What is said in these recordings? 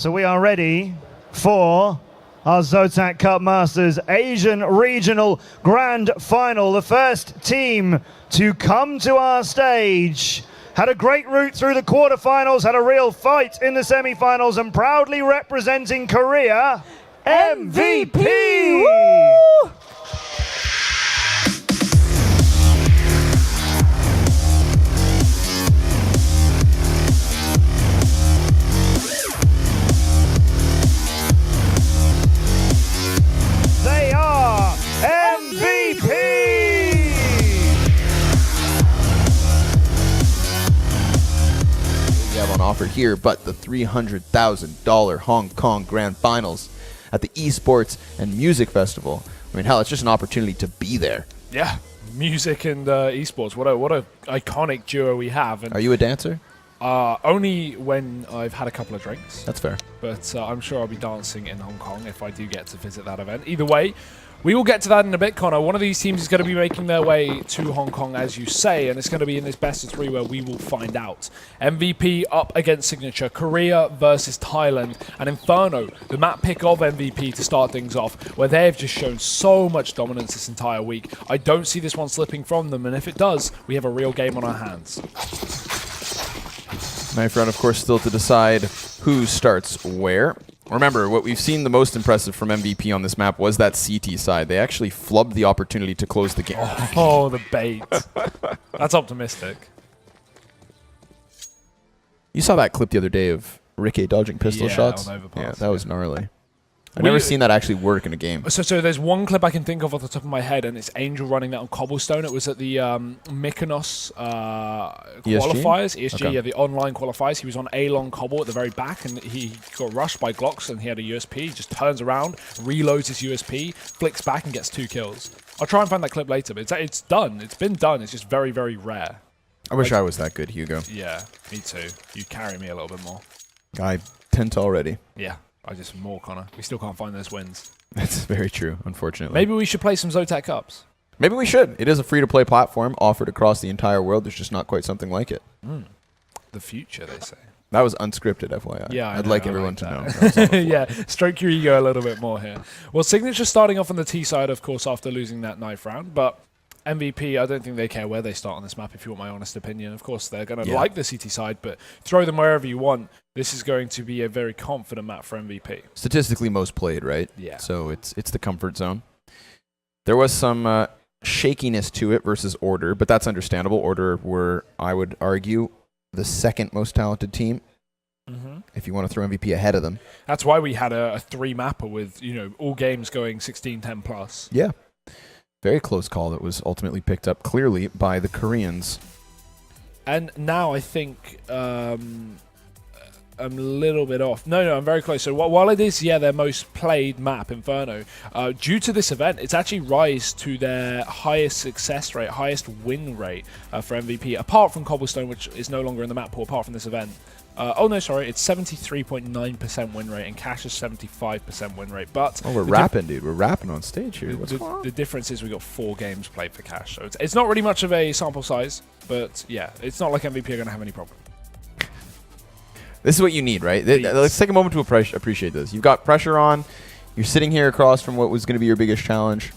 So we are ready for our Zotak컵 Masters Asian Regional Grand Final. The first team to come to our stage had a great route through the quarterfinals, had a real fight in the semifinals, and proudly representing Korea, MVP! Woo! They are MVP! We have on offer here, but the $300,000 Hong Kong Grand Finals at the Esports and Music Festival. I mean, hell, it's just an opportunity to be there. Yeah, music and esports. What a iconic duo we have. And Are you a dancer? only when I've had a couple of drinks. That's fair. But I'm sure I'll be dancing in Hong Kong if I do get to visit that event. Either way, we will get to that in a bit, Connor. One of these teams is going to be making their way to Hong Kong, as you say, and it's going to be in this best of three where we will find out. MVP up against Signature, Korea versus Thailand, and Inferno, the map pick of MVP to start things off, where they've just shown so much dominance this entire week. I don't see this one slipping from them, and if it does, we have a real game on our hands. Knife round, of course, still to decide who starts where. Remember, what we've seen the most impressive from MVP on this map was that CT side. They actually flubbed the opportunity to close the game. Oh, the bait. That's optimistic. You saw that clip the other day of Ricky dodging pistol shots? On overpass, Yeah, that was gnarly. I've never seen that actually work in a game. So there's one clip I can think of off the top of my head, and it's Angel running that on cobblestone. It was at the Mykonos qualifiers, ESG, Okay. yeah, the online qualifiers. He was on A-long cobble at the very back, and he got rushed by Glocks, and he had a USP. He just turns around, reloads his USP, flicks back, and gets 2 kills. I'll try and find that clip later, but it's done. It's been done. It's just very, very rare. I wish I was that good, Hugo. Yeah, me too. You carry me a little bit more. I tend to already. Yeah. I just more, Connor. We still can't find those wins. That's very true, unfortunately. Maybe we should play some Zotac Cups. Maybe we should. It is a free-to-play platform offered across the entire world. There's just not quite something like it. The future, they say. That was unscripted, FYI. Yeah, I'd like everyone to know. Yeah, stroke your ego a little bit more here. Well, Signature starting off on the T side, of course, after losing that knife round, but MVP, I don't think they care where they start on this map, if you want my honest opinion. Of course, they're going to like the CT side, but throw them wherever you want. This is going to be a very confident map for MVP. Statistically most played, right? Yeah. So it's the comfort zone. There was some shakiness to it versus Order, but that's understandable. Order were, I would argue, the second most talented team. If you want to throw MVP ahead of them. That's why we had a 3-mapper with, you know, all games going 16-10 plus. Yeah. Very close call that was ultimately picked up clearly by the Koreans. And now I think I'm a little bit off. No, I'm very close. So while it is, their most played map, Inferno, due to this event, it's actually rise to their highest success rate, highest win rate for MVP, apart from Cobblestone, which is no longer in the map pool, apart from this event. It's 73.9% win rate, and Cash is 75% win rate. But we're rapping, dude. We're rapping on stage here. What's going on? The difference is we got 4 games played for Cash, so it's not really much of a sample size. But yeah, it's not like MVP are going to have any problem. This is what you need, right? Let's take a moment to appreciate this. You've got pressure on. You're sitting here across from what was going to be your biggest challenge,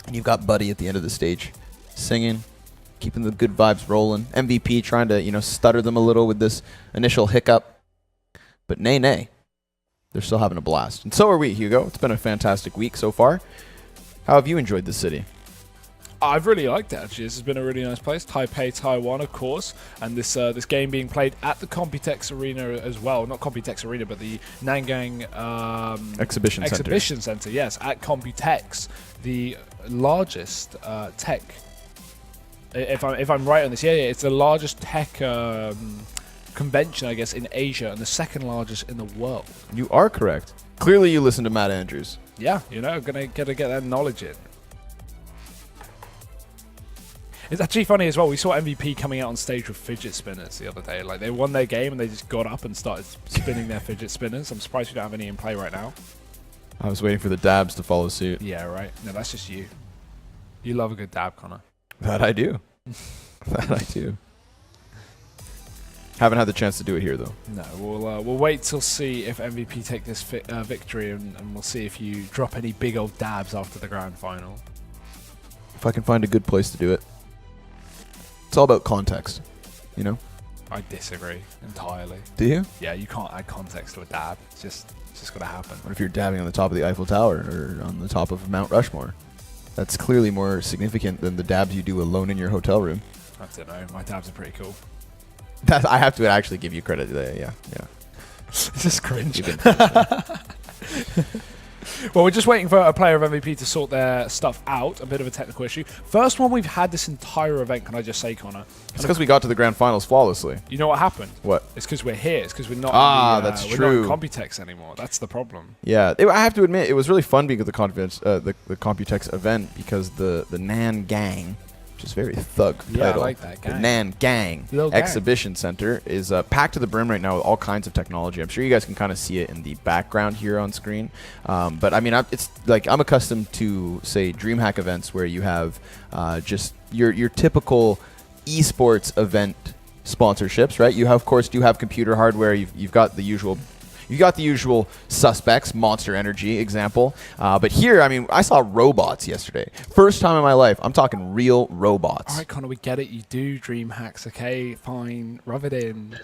and you've got Buddy at the end of the stage, singing, keeping the good vibes rolling. MVP trying to, stutter them a little with this initial hiccup. But nay. They're still having a blast. And so are we, Hugo. It's been a fantastic week so far. How have you enjoyed the city? I've really liked it, actually. This has been a really nice place. Taipei, Taiwan, of course. And this game being played at the Computex Arena as well. Not Computex Arena, but the Nangang Exhibition Center. Yes, at Computex, the largest tech. If I'm right on this, it's the largest tech convention, I guess, in Asia, and the second largest in the world. You are correct. Clearly, you listen to Matt Andrews. Yeah, gonna get that knowledge in. It's actually funny as well. We saw MVP coming out on stage with fidget spinners the other day. Like, they won their game and they just got up and started spinning their fidget spinners. I'm surprised we don't have any in play right now. I was waiting for the dabs to follow suit. Yeah, right. No, that's just you. You love a good dab, Connor. That I do. That I do. Haven't had the chance to do it here, though. No, we'll wait till see if MVP take this victory, and we'll see if you drop any big old dabs after the grand final. If I can find a good place to do it. It's all about context, you know? I disagree entirely. Do you? Yeah, you can't add context to a dab. It's just got to happen. What if you're dabbing on the top of the Eiffel Tower or on the top of Mount Rushmore? That's clearly more significant than the dabs you do alone in your hotel room. I don't know. My dabs are pretty cool. I have to actually give you credit there. Yeah. This is cringe. Well, we're just waiting for a player of MVP to sort their stuff out. A bit of a technical issue. First one we've had this entire event, can I just say, Connor? It's because we got to the grand finals flawlessly. You know what happened? What? It's because we're here. It's because we're not. That's we're true. not in Computex anymore. That's the problem. Yeah, I have to admit it was really fun being at the Computex event because the Nan Gang, which is very thug Yeah, title. I like that. Gang. The Nan Gang Little gang. Exhibition Center is packed to the brim right now with all kinds of technology. I'm sure you guys can kind of see it in the background here on screen. But I mean, it's like I'm accustomed to, say, DreamHack events where you have just your typical esports event sponsorships, right? You have, of course, do have computer hardware. You've got the usual. You got the usual suspects, Monster Energy example. But here, I mean, I saw robots yesterday. First time in my life, I'm talking real robots. All right, Connor, we get it. You do dream hacks, okay? Fine. Rub it in.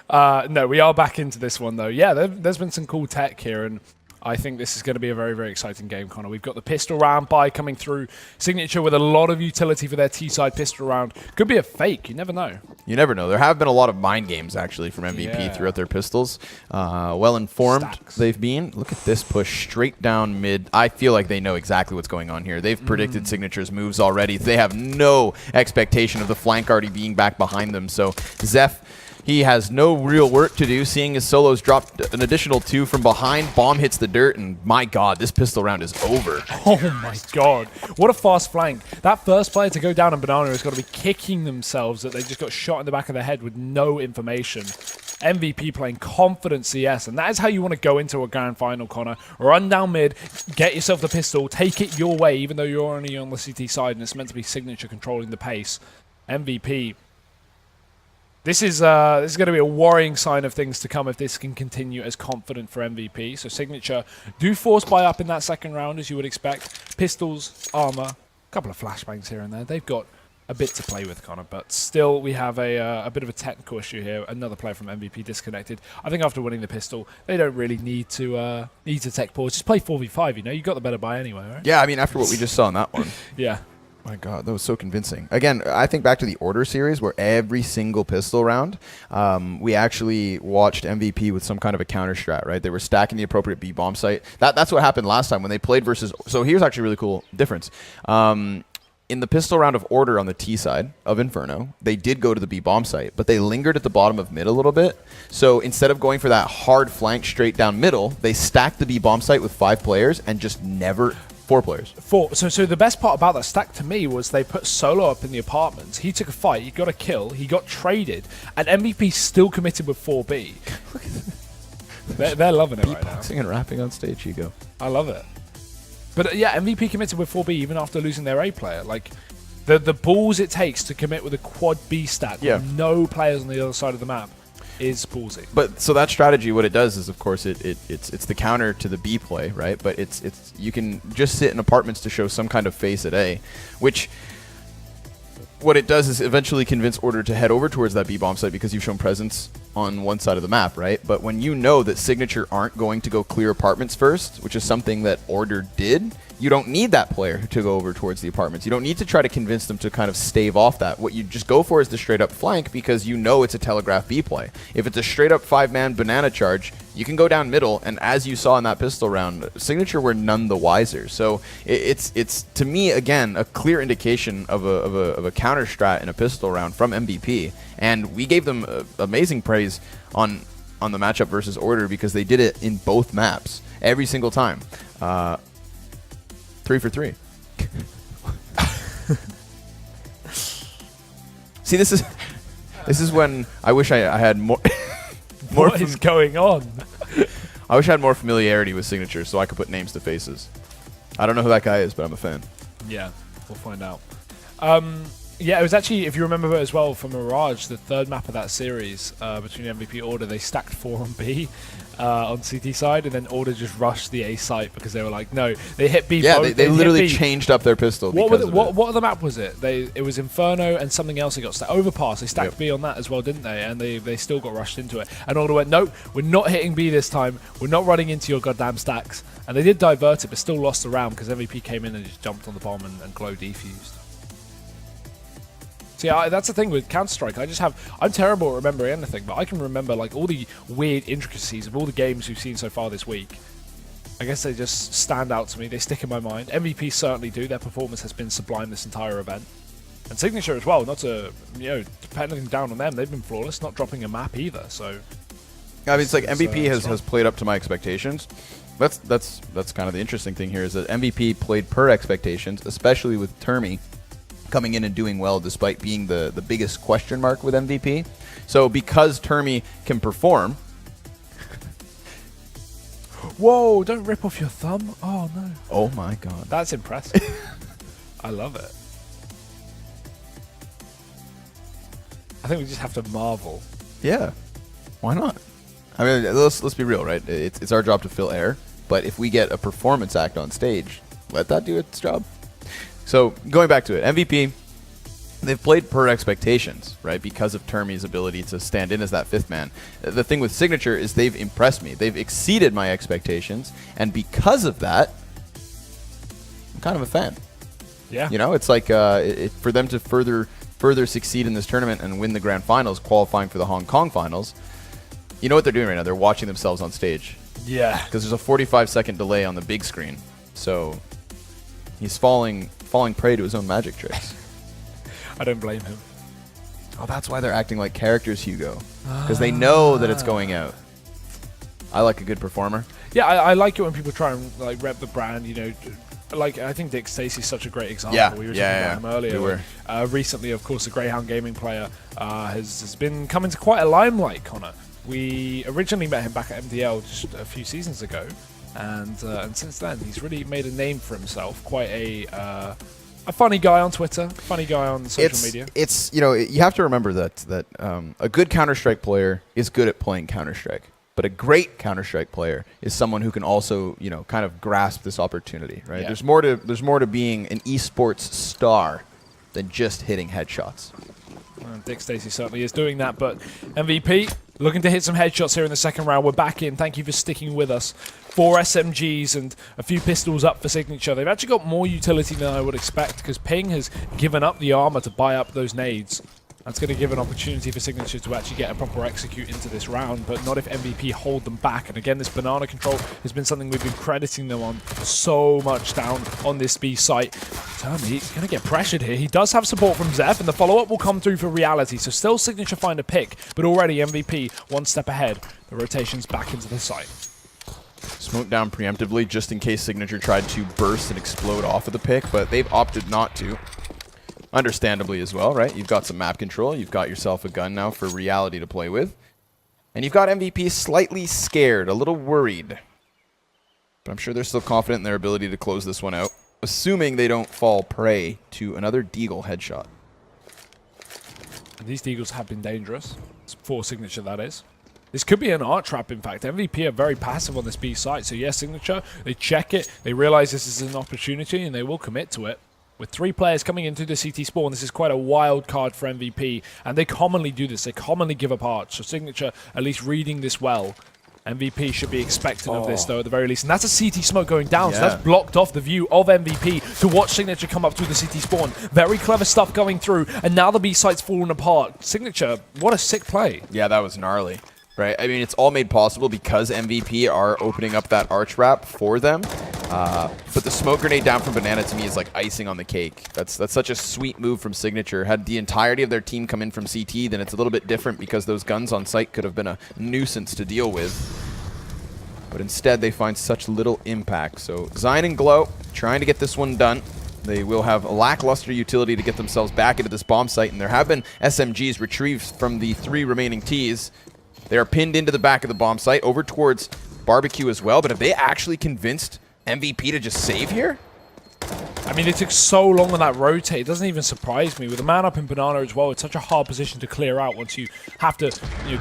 No, we are back into this one, though. Yeah, there's been some cool tech here, and I think this is going to be a very, very exciting game, Connor. We've got the pistol round by coming through. Signature with a lot of utility for their T-side pistol round. Could be a fake. You never know. You never know. There have been a lot of mind games, actually, from MVP throughout their pistols. Well-informed they've been. Look at this push straight down mid. I feel like they know exactly what's going on here. They've predicted Signature's moves already. They have no expectation of the flank already being back behind them. So zeff, he has no real work to do, seeing his solos dropped an additional 2 from behind. Bomb hits the dirt, and my God, this pistol round is over. Oh my God. What a fast flank. That first player to go down on Banana has got to be kicking themselves that they just got shot in the back of the head with no information. MVP playing confident CS, and that is how you want to go into a grand final, Connor. Run down mid, get yourself the pistol, take it your way, even though you're only on the CT side, and it's meant to be Signature controlling the pace. MVP. This is going to be a worrying sign of things to come if this can continue as confident for MVP. So Signature do force buy up in that second round, as you would expect. Pistols, armor, a couple of flashbangs here and there. They've got a bit to play with, Connor, but still we have a bit of a technical issue here. Another player from MVP disconnected. I think after winning the pistol, they don't really need to tech pause. Just play 4v5, you know? You got the better buy anyway, right? Yeah, I mean, after what we just saw in that one. Yeah. My God, that was so convincing. Again, I think back to the Order series where every single pistol round, we actually watched MVP with some kind of a counter strat, right? They were stacking the appropriate B-bomb site. That's what happened last time when they played versus... So here's actually a really cool difference. In the pistol round of Order on the T side of Inferno, they did go to the B-bomb site, but they lingered at the bottom of mid a little bit. So instead of going for that hard flank straight down middle, they stacked the B-bomb site with 5 players and just never... 4 players. 4. So the best part about that stack to me was they put Solo up in the apartments. He took a fight. He got a kill. He got traded. And MVP still committed with 4B. They're loving it right now. Beatboxing and rapping on stage, Hugo. I love it. But yeah, MVP committed with 4B even after losing their A player. Like the balls it takes to commit with a quad B stack with no players on the other side of the map is ballsy. But so that strategy, what it does is, of course, it's the counter to the B play, right? But it's you can just sit in apartments to show some kind of face at A, which what it does is eventually convince Order to head over towards that B-bomb site because you've shown presence on one side of the map, right? But when you know that Signature aren't going to go clear apartments first, which is something that Order did, you don't need that player to go over towards the apartments. You don't need to try to convince them to kind of stave off that. What you just go for is the straight-up flank because you know it's a telegraph B play. If it's a straight-up 5-man banana charge, you can go down middle, and as you saw in that pistol round, Signature were none the wiser. So it's to me, again, a clear indication of a counter strat in a pistol round from MVP, and we gave them amazing praise on the matchup versus Order because they did it in both maps every single time. 3 for 3. See, this is when I wish I had more. What is going on? I wish I had more familiarity with Signature so I could put names to faces. I don't know who that guy is, but I'm a fan. Yeah, we'll find out. Yeah, it was actually, if you remember as well, from Mirage, the third map of that series between MVP Order, they stacked 4 on B on CT side, and then Order just rushed the A site because they were like, no, they hit B. Yeah, they literally changed up their pistol. What other map was it? It was Inferno and something else they got stacked. Overpass, they stacked B on that as well, didn't they? And they still got rushed into it. And Order went, no, we're not hitting B this time. We're not running into your goddamn stacks. And they did divert it, but still lost the round because MVP came in and just jumped on the bomb and glow defused. See, that's the thing with Counter-Strike. I'm terrible at remembering anything, but I can remember like all the weird intricacies of all the games we've seen so far this week. I guess they just stand out to me. They stick in my mind. MVP certainly do. Their performance has been sublime this entire event. And Signature as well, not to, depend anything down on them. They've been flawless, not dropping a map either, so... I mean, it's like MVP has played up to my expectations. That's kind of the interesting thing here is that MVP played per expectations, especially with Termi coming in and doing well despite being the biggest question mark with MVP. So because Termi can perform... Whoa, don't rip off your thumb. Oh, no. Oh, my God. That's impressive. I love it. I think we just have to marvel. Yeah. Why not? I mean, let's be real, right? It's our job to fill air, but if we get a performance act on stage, let that do its job. So going back to it, MVP, they've played per expectations, right? Because of Termi's ability to stand in as that 5th man. The thing with Signature is they've impressed me. They've exceeded my expectations, and because of that, I'm kind of a fan. Yeah. You know, it's like for them to further succeed in this tournament and win the grand finals, qualifying for the Hong Kong finals. You know what they're doing right now? They're watching themselves on stage. Yeah. Because there's a 45-second delay on the big screen, so he's falling prey to his own magic tricks. I don't blame him. Oh, that's why they're acting like characters, Hugo. Because they know that it's going out. I like a good performer. Yeah, I like it when people try and like rep the brand, Like, I think Dick Stacey's such a great example. Yeah, we were talking about him earlier. We were. Recently, of course, the Greyhound Gaming player has been coming to quite a limelight, Connor. We originally met him back at MDL just a few seasons ago, and since then he's really made a name for himself. Quite a funny guy on Twitter, funny guy on social media. It's you have to remember that a good Counter-Strike player is good at playing Counter-Strike, but a great Counter-Strike player is someone who can also kind of grasp this opportunity. Right? Yeah. There's more to being an esports star than just hitting headshots. Dick Stacey certainly is doing that, but MVP looking to hit some headshots here in the second round. We're back in. Thank you for sticking with us. 4 SMGs and a few pistols up for Signature. They've actually got more utility than I would expect because Ping has given up the armor to buy up those nades. That's going to give an opportunity for Signature to actually get a proper execute into this round, but not if MVP hold them back. And again, this banana control has been something we've been crediting them on so much down on this B site. Termi going to get pressured here. He does have support from zeff, and the follow-up will come through for Reality. So still Signature find a pick, but already MVP one step ahead. The rotation's back into the site. Smoke down preemptively just in case Signature tried to burst and explode off of the pick, but they've opted not to. Understandably as well, right? You've got some map control. You've got yourself a gun now for Reality to play with. And you've got MVP slightly scared, a little worried. But I'm sure they're still confident in their ability to close this one out, assuming they don't fall prey to another Deagle headshot. And these Deagles have been dangerous. It's for Signature, that is. This could be an art trap, in fact. MVP are very passive on this B site. So yes, Signature, they check it. They realize this is an opportunity, and they will commit to it. With 3 players coming into the CT spawn, this is quite a wild card for MVP, and they commonly do this. They commonly give up arch. So Signature, at least reading this well. MVP should be expectant of this, though, at the very least. And that's a CT smoke going down, so that's blocked off the view of MVP to watch Signature come up through the CT spawn. Very clever stuff going through, and now the B site's fallen apart. Signature, what a sick play. Yeah, that was gnarly. Right? I mean, it's all made possible because MVP are opening up that arch wrap for them. But the smoke grenade down from Banana to me is like icing on the cake. That's such a sweet move from Signature. Had the entirety of their team come in from CT, then it's a little bit different because those guns on site could have been a nuisance to deal with. But instead, they find such little impact. So Xigne and Glow trying to get this one done. They will have a lackluster utility to get themselves back into this bomb site, and there have been SMGs retrieved from the 3 remaining Ts. They are pinned into the back of the bomb site, over towards Barbecue as well. But have they actually convinced MVP to just save here? I mean, it took so long on that rotate. It doesn't even surprise me. With a man up in Banana as well, it's such a hard position to clear out once you have to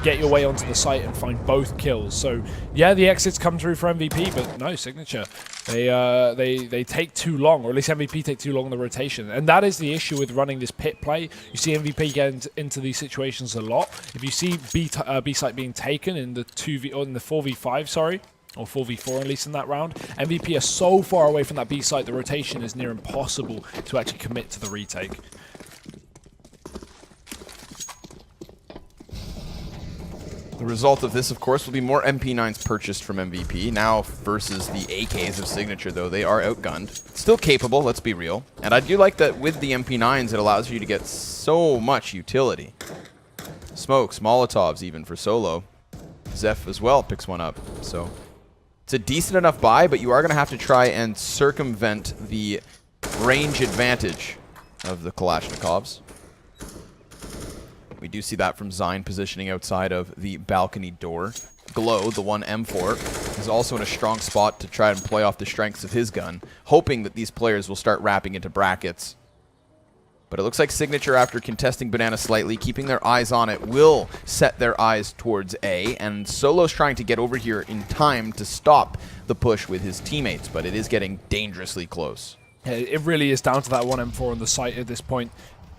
get your way onto the site and find both kills. So, yeah, the exits come through for MVP, but no, Signature. They take too long, or at least MVP take too long in the rotation. And that is the issue with running this pit play. You see MVP get into these situations a lot. If you see B site being taken in the 4v5, sorry, or 4v4 at least in that round, MVP are so far away from that B site, the rotation is near impossible to actually commit to the retake. The result of this, of course, will be more MP9s purchased from MVP. Now versus the AKs of Signature, though, they are outgunned. Still capable, let's be real. And I do like that with the MP9s, it allows you to get so much utility. Smokes, Molotovs even for solo. zeff as well picks one up. So it's a decent enough buy, but you are going to have to try and circumvent the range advantage of the Kalashnikovs. We do see that from Zine positioning outside of the balcony door. Glow, the one M4, is also in a strong spot to try and play off the strengths of his gun, hoping that these players will start wrapping into brackets. But it looks like Signature, after contesting Banana slightly, keeping their eyes on it, will set their eyes towards A, and Solo's trying to get over here in time to stop the push with his teammates, but it is getting dangerously close. Yeah, it really is down to that one M4 on the site at this point.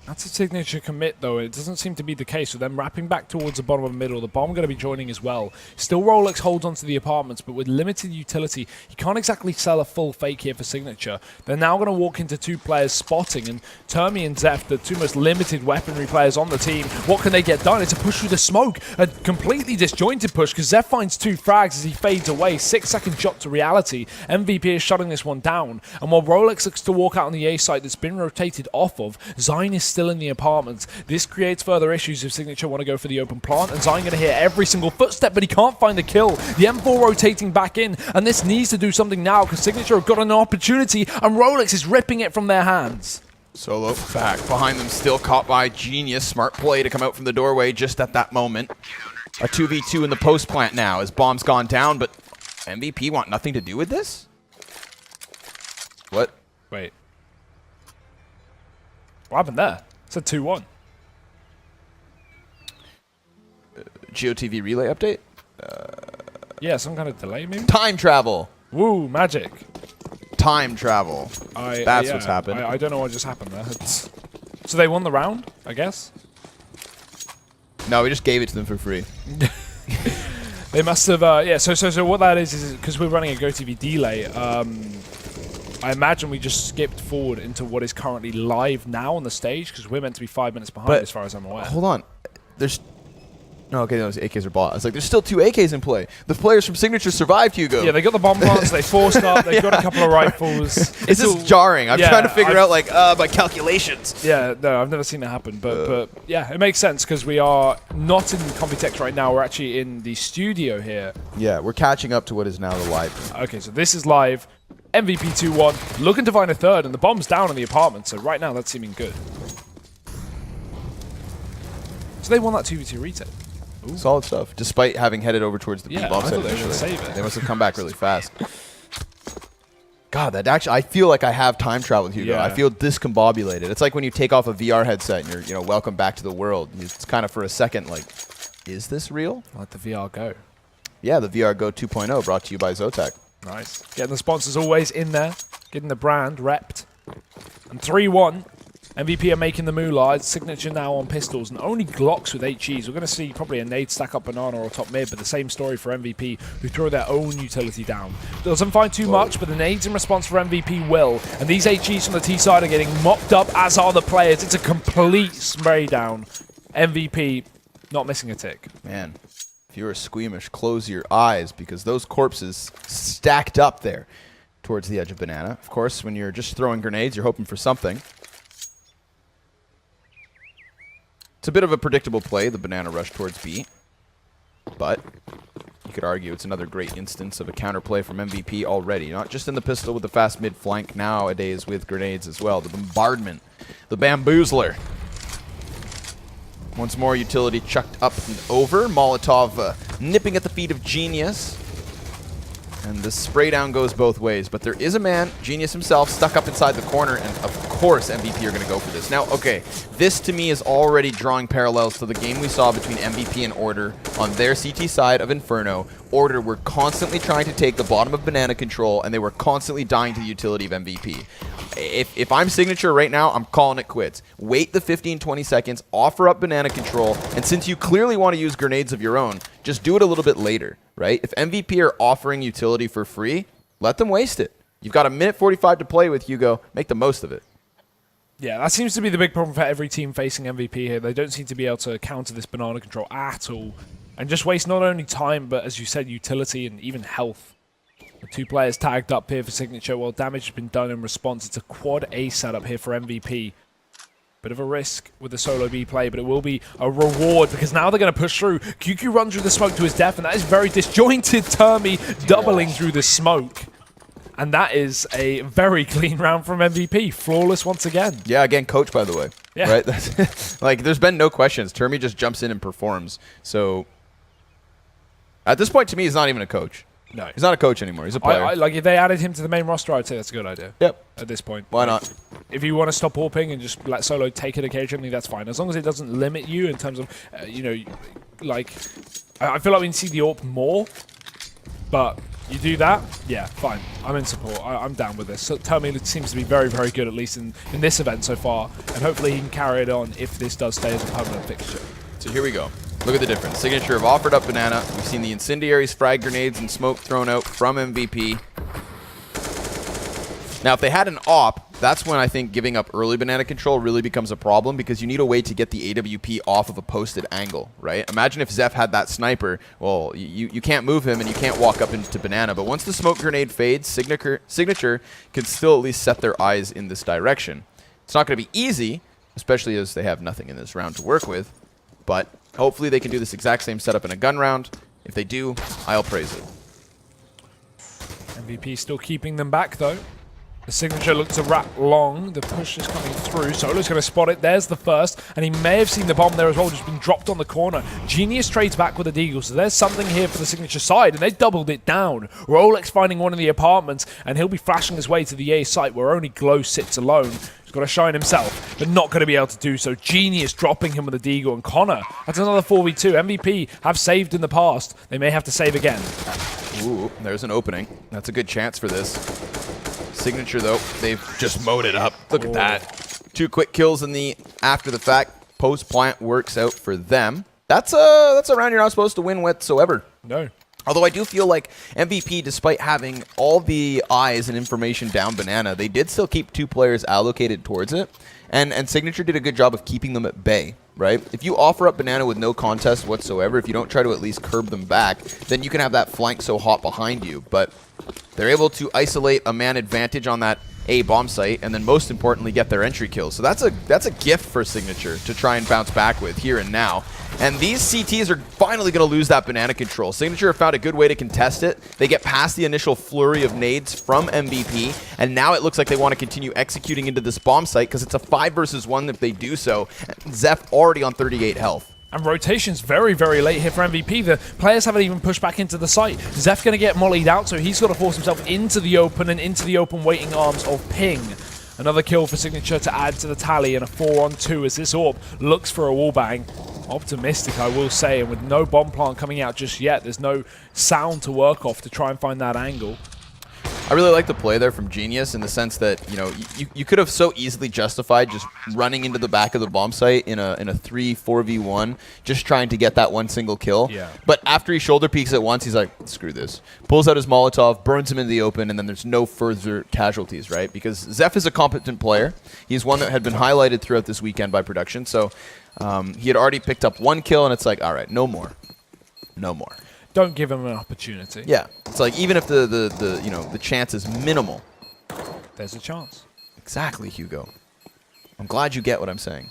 That's a Signature commit, though. It doesn't seem to be the case. With them wrapping back towards the bottom of the middle, the bomb going to be joining as well. Still, Rolex holds onto the apartments, but with limited utility, he can't exactly sell a full fake here for Signature. They're now going to walk into two players spotting, and termi and zeff, the two most limited weaponry players on the team, what can they get done? It's a push through the smoke, a completely disjointed push, because zeff finds two frags as he fades away. 6-second shot to reality. MVP is shutting this one down, and while Rolex looks to walk out on the A site that's been rotated off of, Zine is still in the apartments. This creates further issues if Signature want to go for the open plant, and Zine going to hear every single footstep, but he can't find the kill. The M4 rotating back in, and this needs to do something now because Signature have got an opportunity, and Rolex is ripping it from their hands. Solo back behind them, still caught by Genius. Smart play to come out from the doorway just at that moment. A 2v2 in the post plant now as bomb's gone down, but MVP want nothing to do with this? What? Wait. What happened there? It's a 2-1. GeoTV relay update? Yeah, some kind of delay maybe? Time travel! Woo, magic. Time travel. That's yeah, what's happened. I don't know what just happened there. So they won the round, I guess? No, we just gave it to them for free. They must have, yeah, so what that is because we're running a GoTV delay, I imagine we just skipped forward into what is currently live now on the stage, because we're meant to be 5 minutes behind as far as I'm aware. Hold on. There's... No, okay, those AKs are bought. It's like, there's still 2 AKs in play. The players from Signature survived, Hugo. Yeah, they got the bomb plants, they forced up, they've got a couple of rifles. It's just jarring. I'm trying to figure out, like, my calculations. Yeah, no, I've never seen that happen. But yeah, it makes sense, because we are not in Compitex right now. We're actually in the studio here. Yeah, we're catching up to what is now the live. Okay, so this is live. MVP 2-1, looking to find a third, and the bomb's down in the apartment, so right now that's seeming good. So they won that 2v2 retake. Ooh. Solid stuff, despite having headed over towards the B-bomb site initially. Save it. They must have come back really fast. God, that actually, I feel like I have time travel with Hugo. Yeah. I feel discombobulated. It's like when you take off a VR headset and you're, welcome back to the world. It's kind of for a second like, is this real? Let the VR go. Yeah, the VR Go 2.0 brought to you by Zotac. Nice. Getting the sponsors always in there. Getting the brand repped. And 3-1. MVP are making the moolah. It's Signature now on pistols and only Glocks with HEs. We're going to see probably a nade stack up Banana or top mid, but the same story for MVP, who throw their own utility down. Doesn't find too much, but the nades in response for MVP will. And these HEs from the T side are getting mopped up, as are the players. It's a complete spray down. MVP not missing a tick. Man. If you're squeamish, close your eyes, because those corpses stacked up there towards the edge of Banana. Of course, when you're just throwing grenades, you're hoping for something. It's a bit of a predictable play, the Banana rush towards B. But you could argue it's another great instance of a counterplay from MVP already. Not just in the pistol with the fast mid-flank, nowadays with grenades as well. The bombardment, the bamboozler. Once more, utility chucked up and over. Molotov nipping at the feet of Genius. And the spray down goes both ways. But there is a man, Genius himself, stuck up inside the corner. And of course, MVP are going to go for this. Now, okay, this to me is already drawing parallels to the game we saw between MVP and Order on their CT side of Inferno. Order were constantly trying to take the bottom of banana control, and they were constantly dying to the utility of MVP. If I'm Signature right now, I'm calling it quits. Wait the 15-20 seconds, offer up banana control, and since you clearly want to use grenades of your own, just do it a little bit later, right? If MVP are offering utility for free, let them waste it. You've got a minute 45 to play with, Hugo. Make the most of it. Yeah, that seems to be the big problem for every team facing MVP here. They don't seem to be able to counter this banana control at all. And just waste not only time, but as you said, utility and even health. The 2 players tagged up here for Signature. Well, damage has been done in response. It's a quad A setup here for MVP. Bit of a risk with the solo B play, but it will be a reward because now they're going to push through. QQ runs through the smoke to his death, and that is very disjointed. Termi doubling through the smoke. And that is a very clean round from MVP. Flawless once again. Yeah, again, coach, by the way. Yeah. Right? That's like, there's been no questions. Termi just jumps in and performs. So, at this point, to me, he's not even a coach. No. He's not a coach anymore. He's a player. Like, if they added him to the main roster, I'd say that's a good idea. Yep. At this point. Why not? If you want to stop AWPing and just let Solo take it occasionally, that's fine. As long as it doesn't limit you in terms of, you know, like, I feel like we can see the AWP more, but you do that, yeah, fine. I'm in support. I'm down with this. So Termi seems to be very, very good, at least in this event so far, and hopefully he can carry it on if this does stay as a permanent fixture. So here we go. Look at the difference. Signature have offered up banana. We've seen the incendiaries, frag grenades, and smoke thrown out from MVP. Now, if they had an op, that's when I think giving up early banana control really becomes a problem because you need a way to get the AWP off of a posted angle, right? Imagine if zeff had that sniper. Well, you can't move him and you can't walk up into banana. But once the smoke grenade fades, Signature can still at least set their eyes in this direction. It's not going to be easy, especially as they have nothing in this round to work with. But hopefully they can do this exact same setup in a gun round. If they do, I'll praise it. MVP still keeping them back, though. The Signature looks to wrap long. The push is coming through. Solo's going to spot it. There's the first. And he may have seen the bomb there as well, just been dropped on the corner. Genius trades back with a deagle. So there's something here for the Signature side. And they doubled it down. Rolex finding one of the apartments. And he'll be flashing his way to the A site where only Glow sits alone. He's got to shine himself, but not going to be able to do so. Genius dropping him with a deagle. And Connor, that's another 4v2. MVP have saved in the past. They may have to save again. Ooh, there's an opening. That's a good chance for this. Signature, though, they've just mowed it up. Look at that. 2 quick kills in the after the fact. Post plant works out for them. That's a round you're not supposed to win whatsoever. No. Although I do feel like MVP, despite having all the eyes and information down banana, they did still keep 2 players allocated towards it. And Signature did a good job of keeping them at bay, right? If you offer up banana with no contest whatsoever, if you don't try to at least curb them back, then you can have that flank so hot behind you. But they're able to isolate a man advantage on that A bomb site, and then most importantly, get their entry kills. So that's a gift for Signature to try and bounce back with here and now. And these CTs are finally going to lose that banana control. Signature have found a good way to contest it. They get past the initial flurry of nades from MVP, and now it looks like they want to continue executing into this bomb site because it's a 5 versus 1 if they do so. zeff already on 38 health. And rotation's very, very late here for MVP. The players haven't even pushed back into the site. zeff going to get mollied out, so he's got to force himself into the open and into the open waiting arms of Ping. Another kill for Signature to add to the tally, and a 4-on-2 as this AWP looks for a wallbang. Optimistic, I will say, and with no bomb plant coming out just yet, there's no sound to work off to try and find that angle. I really like the play there from Genius in the sense that, you know, you could have so easily justified just running into the back of the bomb site in a 3-4v1, just trying to get that one single kill. Yeah. But after he shoulder peeks it once, he's like, screw this. Pulls out his Molotov, burns him into the open, and then there's no further casualties, right? Because zeff is a competent player. He's one that had been highlighted throughout this weekend by production. So he had already picked up 1 kill, and it's like, all right, no more. No more. Don't give him an opportunity. Yeah, it's like even if the chance is minimal, there's a chance. Exactly, Hugo. I'm glad you get what I'm saying.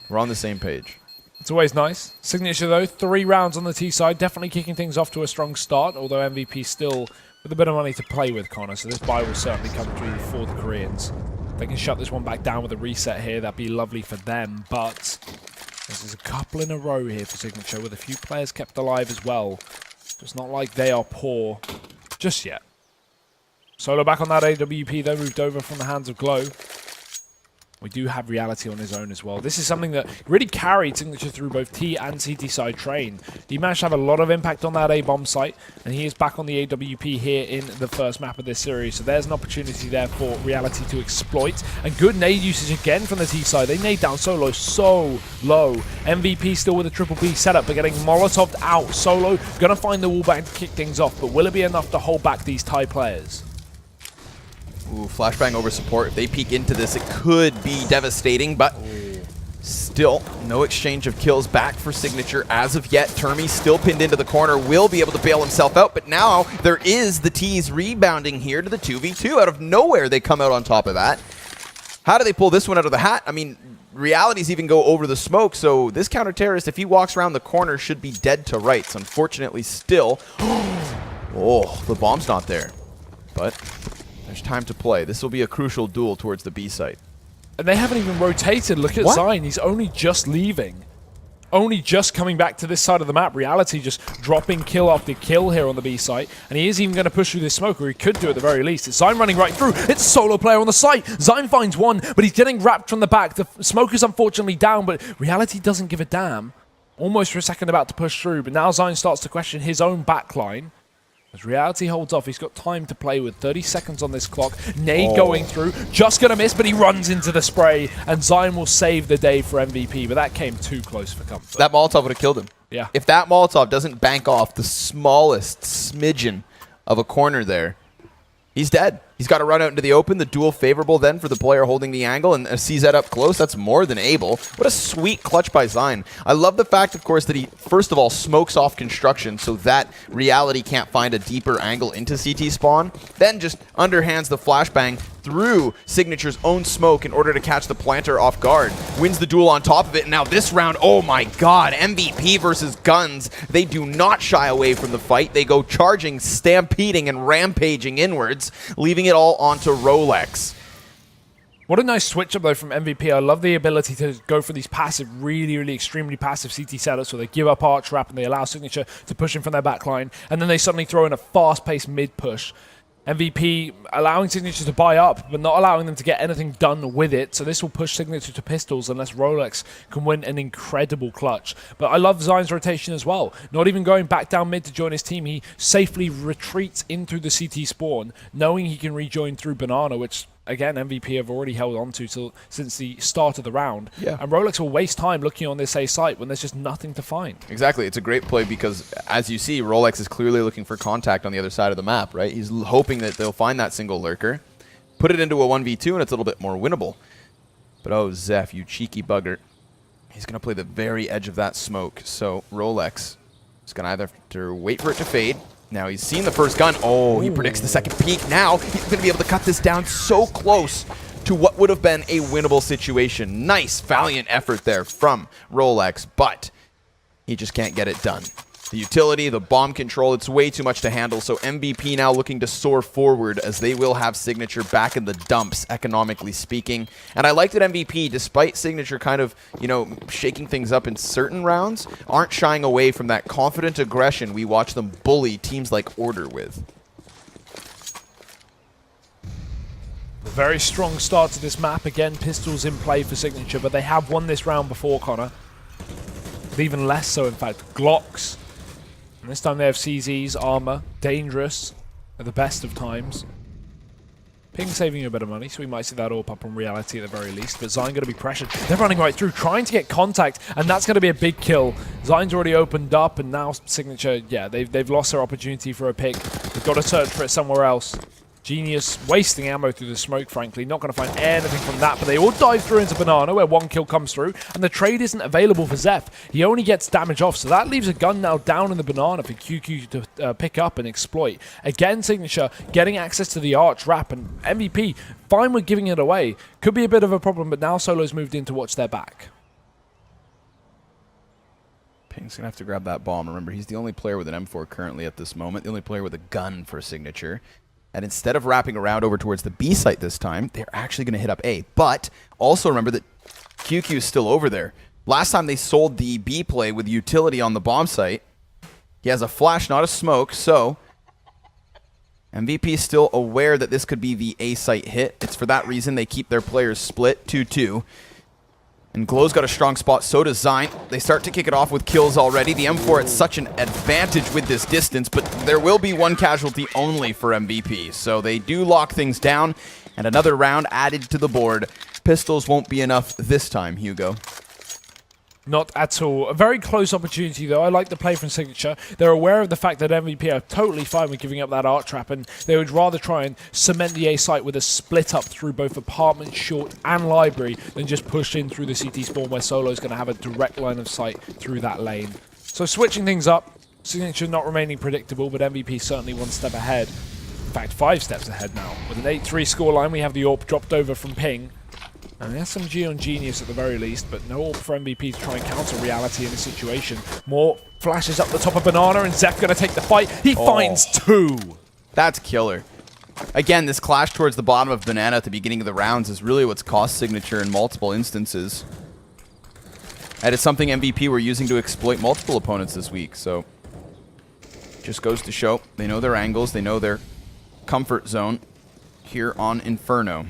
We're on the same page. It's always nice. Signature though, 3 rounds on the T side, definitely kicking things off to a strong start. Although MVP still with a bit of money to play with, Connor. So this buy will certainly come through for the Koreans. If they can shut this one back down with a reset here, that'd be lovely for them. But this is a couple in a row here for Signature, with a few players kept alive as well. It's not like they are poor just yet. Solo back on that AWP, though, moved over from the hands of Glow. We do have Reality on his own as well. This is something that really carried Signature through both T and CT side train. He managed to have a lot of impact on that A-bomb site, and he is back on the AWP here in the first map of this series. So there's an opportunity there for Reality to exploit. And good nade usage again from the T side. They nade down Solo so low. MVP still with a triple P setup, but getting Molotoved out. Solo gonna find the wallbang to kick things off, but will it be enough to hold back these Thai players? Ooh, flashbang over support. If they peek into this, it could be devastating, but still, no exchange of kills back for Signature as of yet. Termi still pinned into the corner, will be able to bail himself out, but now there is the T's rebounding here to the 2v2. Out of nowhere, they come out on top of that. How do they pull this one out of the hat? I mean, Realities even go over the smoke, so this counter-terrorist, if he walks around the corner, should be dead to rights. Unfortunately, still. Oh, the bomb's not there, but there's time to play. This will be a crucial duel towards the B site. And they haven't even rotated. Look at Zine. He's only just leaving. Only just coming back to this side of the map. Reality just dropping kill after kill here on the B site. And he is even going to push through this smoke, or he could do at the very least. It's Zine running right through. It's a solo player on the site. Zine finds one, but he's getting wrapped from the back. The smoke is unfortunately down, but Reality doesn't give a damn. Almost for a second about to push through, but now Zine starts to question his own backline. As Reality holds off, he's got time to play with 30 seconds on this clock. Nade going through, just gonna miss, but he runs into the spray, and Zion will save the day for MVP, but that came too close for comfort. That Molotov would have killed him. Yeah. If that Molotov doesn't bank off the smallest smidgen of a corner there, he's dead. He's got to run out into the open. The duel favorable then for the player holding the angle, and sees that up close. That's more than able. What a sweet clutch by Zine. I love the fact, of course, that he, first of all, smokes off construction so that Reality can't find a deeper angle into CT spawn. Then just underhands the flashbang through Signature's own smoke in order to catch the planter off guard. Wins the duel on top of it, and now this round, oh my god, MVP versus Guns. They do not shy away from the fight. They go charging, stampeding, and rampaging inwards, leaving it all onto Rolex. What a nice switch up though from MVP. I love the ability to go for these passive, really extremely passive CT setups where they give up arch wrap and they allow Signature to push in from their backline, and then they suddenly throw in a fast-paced mid push. MVP allowing Signature to buy up, but not allowing them to get anything done with it. So this will push Signature to pistols unless Rolex can win an incredible clutch. But I love Zine's rotation as well. Not even going back down mid to join his team. He safely retreats in through the CT spawn, knowing he can rejoin through Banana, which, again, MVP have already held on to since the start of the round. Yeah. And Rolex will waste time looking on this A site when there's just nothing to find. Exactly. It's a great play because, as you see, Rolex is clearly looking for contact on the other side of the map, right? He's hoping that they'll find that single lurker, put it into a 1v2, and it's a little bit more winnable. But oh, Zeff, you cheeky bugger. He's going to play the very edge of that smoke. So Rolex is going to either have to wait for it to fade. Now he's seen the first gun. Oh, he predicts the second peek. Now he's going to be able to cut this down so close to what would have been a winnable situation. Nice, valiant effort there from Rolex, but he just can't get it done. The utility, the bomb control, it's way too much to handle, so MVP now looking to soar forward as they will have Signature back in the dumps, economically speaking. And I like that MVP, despite Signature kind of, you know, shaking things up in certain rounds, aren't shying away from that confident aggression we watch them bully teams like Order with. A very strong start to this map. Again, pistols in play for Signature, but they have won this round before, Connor. But even less so, in fact. Glocks. And this time they have CZs, armor, dangerous at the best of times. Ping saving you a bit of money, so we might see that all pop on Reality at the very least. But Zion going to be pressured. They're running right through, trying to get contact, and that's going to be a big kill. Zion's already opened up, and now Signature, yeah, they've lost their opportunity for a pick. They've got to search for it somewhere else. Genius wasting ammo through the smoke, frankly. Not going to find anything from that, but they all dive through into Banana, where one kill comes through, and the trade isn't available for zeff. He only gets damage off, so that leaves a gun now down in the Banana for QQ to pick up and exploit. Again, Signature getting access to the arch wrap, and MVP fine with giving it away. Could be a bit of a problem, but now Solo's moved in to watch their back. Ping's going to have to grab that bomb. Remember, he's the only player with an M4 currently at this moment, the only player with a gun for Signature. And instead of wrapping around over towards the B site this time, they're actually going to hit up A. But also remember that QQ is still over there. Last time they sold the B play with utility on the bomb site. He has a flash, not a smoke, so MVP is still aware that this could be the A-site hit. It's for that reason they keep their players split 2-2. And Glow's got a strong spot, so does Zine. They start to kick it off with kills already. The M4 at such an advantage with this distance, but there will be one casualty only for MVP. So they do lock things down, and another round added to the board. Pistols won't be enough this time, Hugo. Not at all. A very close opportunity, though. I like the play from Signature. They're aware of the fact that MVP are totally fine with giving up that art trap, and they would rather try and cement the A site with a split up through both apartment, short, and library than just push in through the CT spawn where Solo's going to have a direct line of sight through that lane. So switching things up, Signature not remaining predictable, but MVP certainly one step ahead. In fact, 5 steps ahead now. With an 8-3 scoreline, we have the AWP dropped over from Ping. And there's some G on Genius at the very least, but no AWP for MVP to try and counter reality in this situation. More flashes up the top of Banana, and zeff going to take the fight. He finds 2. That's killer. Again, this clash towards the bottom of Banana at the beginning of the rounds is really what's cost Signature in multiple instances. And it's something MVP were using to exploit multiple opponents this week, so just goes to show they know their angles, they know their comfort zone here on Inferno.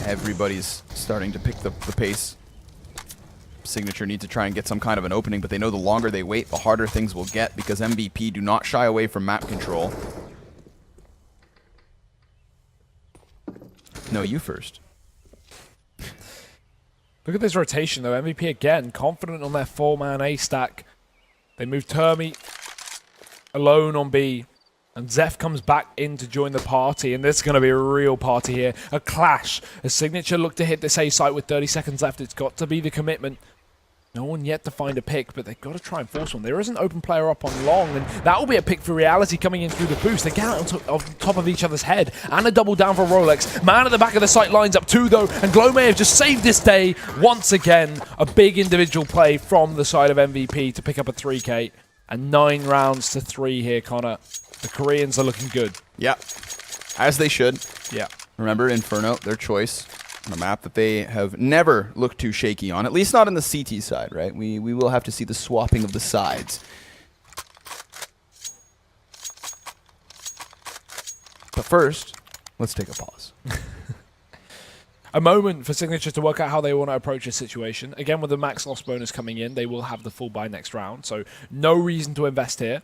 Everybody's starting to pick the pace. Signature need to try and get some kind of an opening, but they know the longer they wait, the harder things will get because MVP do not shy away from map control. No, you first. Look at this rotation, though. MVP again, confident on their 4-man A stack. They move termi alone on B. And zeff comes back in to join the party, and this is going to be a real party here. A clash. A Signature look to hit this A site with 30 seconds left. It's got to be the commitment. No one yet to find a pick, but they've got to try and force one. There is an open player up on long, and that will be a pick for reality coming in through the boost. They get out on top of each other's head, and a double down for Rolex. Man at the back of the site lines up 2, though, and Glow may have just saved this day. Once again, a big individual play from the side of MVP to pick up a 3K. And 9 rounds to 3 here, Connor. The Koreans are looking good. Yeah, as they should. Yeah. Remember, Inferno, their choice on a map that they have never looked too shaky on, at least not on the CT side, right? We will have to see the swapping of the sides. But first, let's take a pause. A moment for Signature to work out how they want to approach this situation. Again, with the max loss bonus coming in, they will have the full buy next round, so no reason to invest here.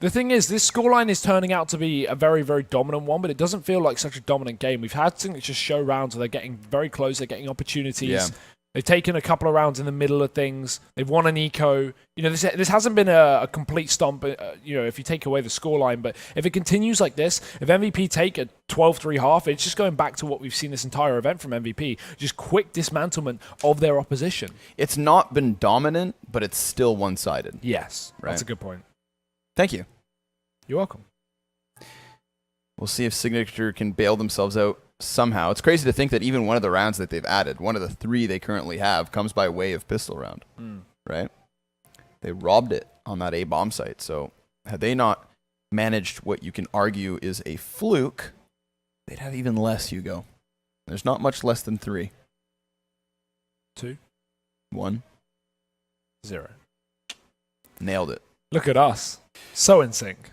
The thing is, this scoreline is turning out to be a very, very dominant one, but it doesn't feel like such a dominant game. We've had Signature show rounds where they're getting very close, they're getting opportunities. Yeah. They've taken a couple of rounds in the middle of things. They've won an eco. You know, this hasn't been a complete stomp, you know, if you take away the scoreline. But if it continues like this, if MVP take a 12-3 half, it's just going back to what we've seen this entire event from MVP. Just quick dismantlement of their opposition. It's not been dominant, but it's still one-sided. Yes, right. That's a good point. Thank you. You're welcome. We'll see if Signature can bail themselves out somehow. It's crazy to think that even one of the rounds that they've added, one of the 3 they currently have, comes by way of pistol round, right? They robbed it on that A bomb site. So had they not managed what you can argue is a fluke, they'd have even less, Hugo. There's not much less than 3. 2. 1. 0. Nailed it. Look at us. So in sync.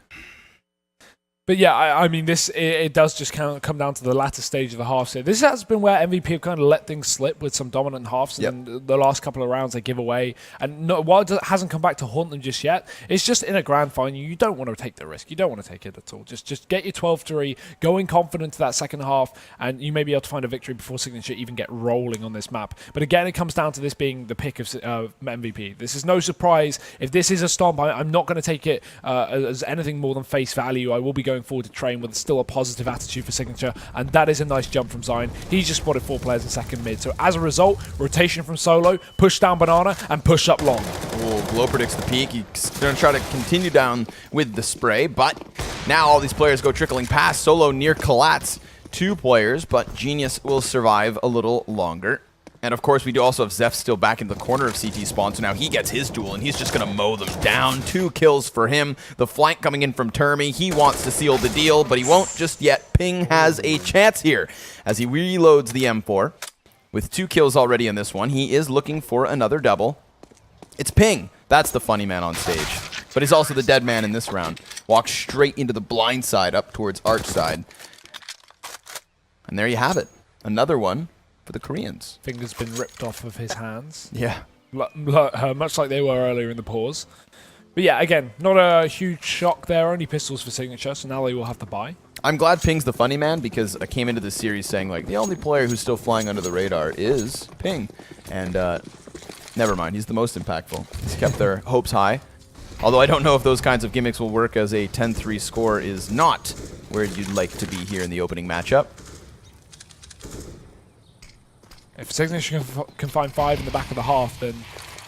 But yeah, I mean, it does just come down to the latter stage of the halves here. This has been where MVP have kind of let things slip with some dominant halves, and then the last couple of rounds they give away. And while it hasn't come back to haunt them just yet, it's just in a grand final, you don't want to take the risk. You don't want to take it at all. Just get your 12-3, go in confident to that second half, and you may be able to find a victory before Signature even get rolling on this map. But again, it comes down to this being the pick of MVP. This is no surprise. If this is a stomp, I'm not going to take it as anything more than face value. I will be going forward to train with still a positive attitude for Signature, and that is a nice jump from Zine. He's just spotted 4 players in second mid, so as a result, rotation from Solo, push down Banana, and push up long. Oh, Glow predicts the peak. He's going to try to continue down with the spray, but now all these players go trickling past. Solo near collapse 2 players, but Genius will survive a little longer. And of course, we do also have zeff still back in the corner of CT spawn, so now he gets his duel, and he's just going to mow them down. 2 kills for him. The flank coming in from termi. He wants to seal the deal, but he won't just yet. Ping has a chance here as he reloads the M4. With 2 kills already in this one, he is looking for another double. It's Ping. That's the funny man on stage. But he's also the dead man in this round. walks straight into the blind side up towards arch side. And there you have it. Another one for the Koreans. Finger's been ripped off of his hands. Yeah. Much like they were earlier in the pause. But yeah, again, not a huge shock there. Only pistols for Signature, so now they will have to buy. I'm glad Ping's the funny man because I came into this series saying, like, the only player who's still flying under the radar is Ping. And never mind, he's the most impactful. He's kept their hopes high. Although I don't know if those kinds of gimmicks will work, as a 10-3 score is not where you'd like to be here in the opening matchup. If Signature can find 5 in the back of the half, then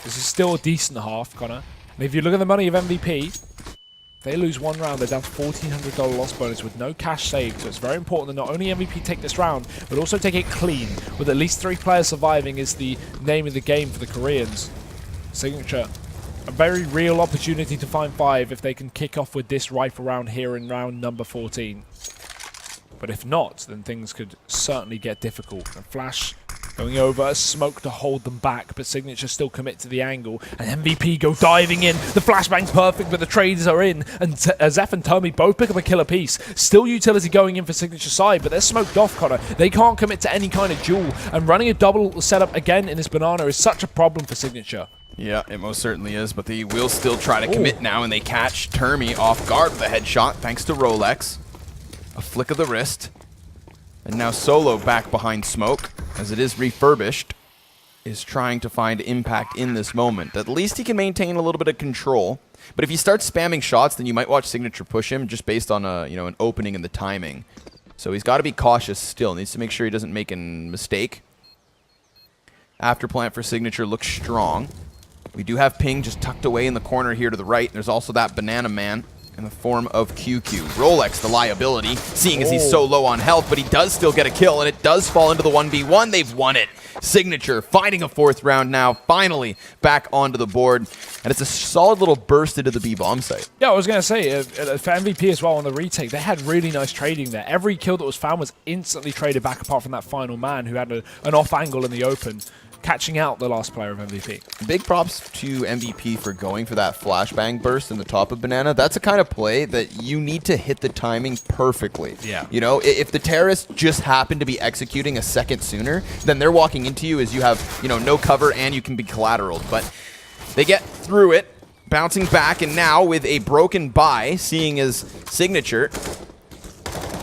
this is still a decent half, Connor. And if you look at the money of MVP, if they lose one round, they're down to $1,400 loss bonus with no cash saved. So it's very important that not only MVP take this round, but also take it clean. With at least 3 players surviving is the name of the game for the Koreans. Signature, a very real opportunity to find 5 if they can kick off with this rifle round here in round number 14. But if not, then things could certainly get difficult. And Flash going over a smoke to hold them back, but Signature still commit to the angle, and MVP go diving in. The flashbang's perfect, but the trades are in, and zeff and termi both pick up a killer piece. Still utility going in for Signature side, but they're smoked off, Connor. They can't commit to any kind of duel, and running a double setup again in this banana is such a problem for Signature. Yeah, it most certainly is, but they will still try to commit now, and they catch termi off guard with a headshot, thanks to Rolex. A flick of the wrist. And now Solo back behind smoke, as it is refurbished, is trying to find impact in this moment. At least he can maintain a little bit of control. But if he starts spamming shots, then you might watch Signature push him just based on a, an opening and the timing. So he's got to be cautious still. Needs to make sure he doesn't make a mistake. After plant for Signature looks strong. We do have Ping just tucked away in the corner here to the right. There's also that banana man in the form of QQ. Rolex, the liability, seeing as he's so low on health, but he does still get a kill, and it does fall into the 1v1. They've won it. Signature finding a 4th round now, finally back onto the board, and it's a solid little burst into the B-bomb site. Yeah, I was going to say, for MVP as well on the retake, they had really nice trading there. Every kill that was found was instantly traded back, apart from that final man who had an off angle in the open, catching out the last player of MVP. Big props to MVP for going for that flashbang burst in the top of Banana. That's a kind of play that you need to hit the timing perfectly. Yeah. If the terrorists just happen to be executing a second sooner, then they're walking into you as you have, no cover and you can be collateral. But they get through it, bouncing back, and now with a broken buy, seeing as Signature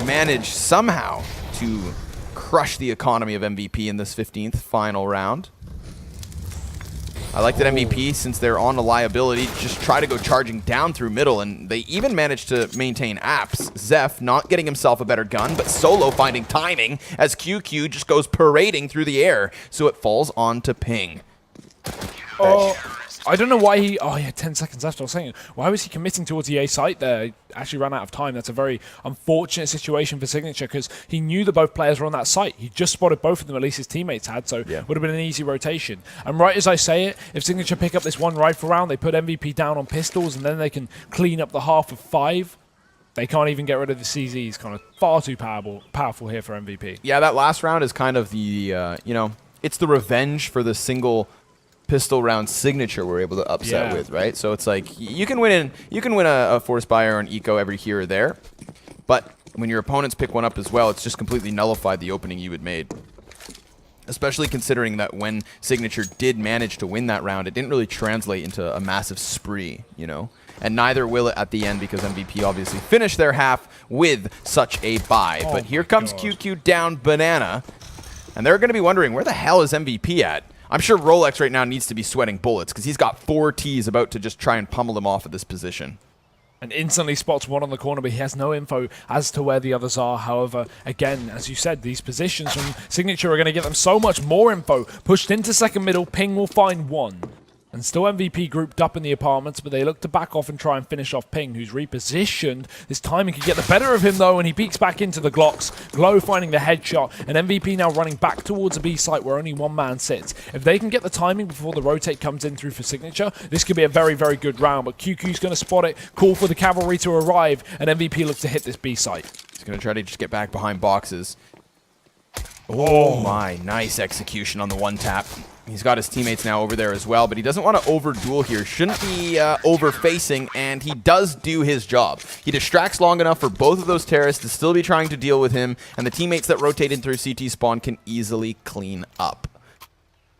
managed somehow to crush the economy of MVP in this 15th final round. I like that MVP, since they're on a liability, just try to go charging down through middle, and they even managed to maintain apps. zeff not getting himself a better gun, but Solo finding timing as QQ just goes parading through the air, so it falls on to Ping. I don't know why he had 10 seconds left. I was saying, why was he committing towards the A site there? He actually ran out of time. That's a very unfortunate situation for Signature, because he knew that both players were on that site. He just spotted both of them, at least his teammates had, so it would have been an easy rotation. And right as I say it, if Signature pick up this one rifle round, they put MVP down on pistols, and then they can clean up the half of 5. They can't even get rid of the CZs. Kind of far too powerful here for MVP. Yeah, that last round is kind of the, it's the revenge for the single pistol round Signature we're able to upset with, right? So it's like you can win a force buy or an eco every here or there, but when your opponents pick one up as well, it's just completely nullified the opening you had made. Especially considering that when Signature did manage to win that round, it didn't really translate into a massive spree, and neither will it at the end, because MVP obviously finished their half with such a buy. But here comes QQ down Banana, and they're going to be wondering, where the hell is MVP at? I'm sure Rolex right now needs to be sweating bullets, because he's got 4 Ts about to just try and pummel them off at this position. And instantly spots one on the corner, but he has no info as to where the others are. However, again, as you said, these positions from Signature are going to give them so much more info. Pushed into second middle, Ping will find 1. And still MVP grouped up in the apartments, but they look to back off and try and finish off Ping, who's repositioned. This timing could get the better of him, though, and he peeks back into the Glocks. Glow finding the headshot, and MVP now running back towards a B site where only one man sits. If they can get the timing before the rotate comes in through for Signature, this could be a very, very good round. But QQ's going to spot it, call for the cavalry to arrive, and MVP looks to hit this B site. He's going to try to just get back behind boxes. Oh my, nice execution on the one tap. He's got his teammates now over there as well, but he doesn't want to over-duel here. Shouldn't be over-facing, and he does do his job. He distracts long enough for both of those terrorists to still be trying to deal with him, and the teammates that rotate in through CT spawn can easily clean up.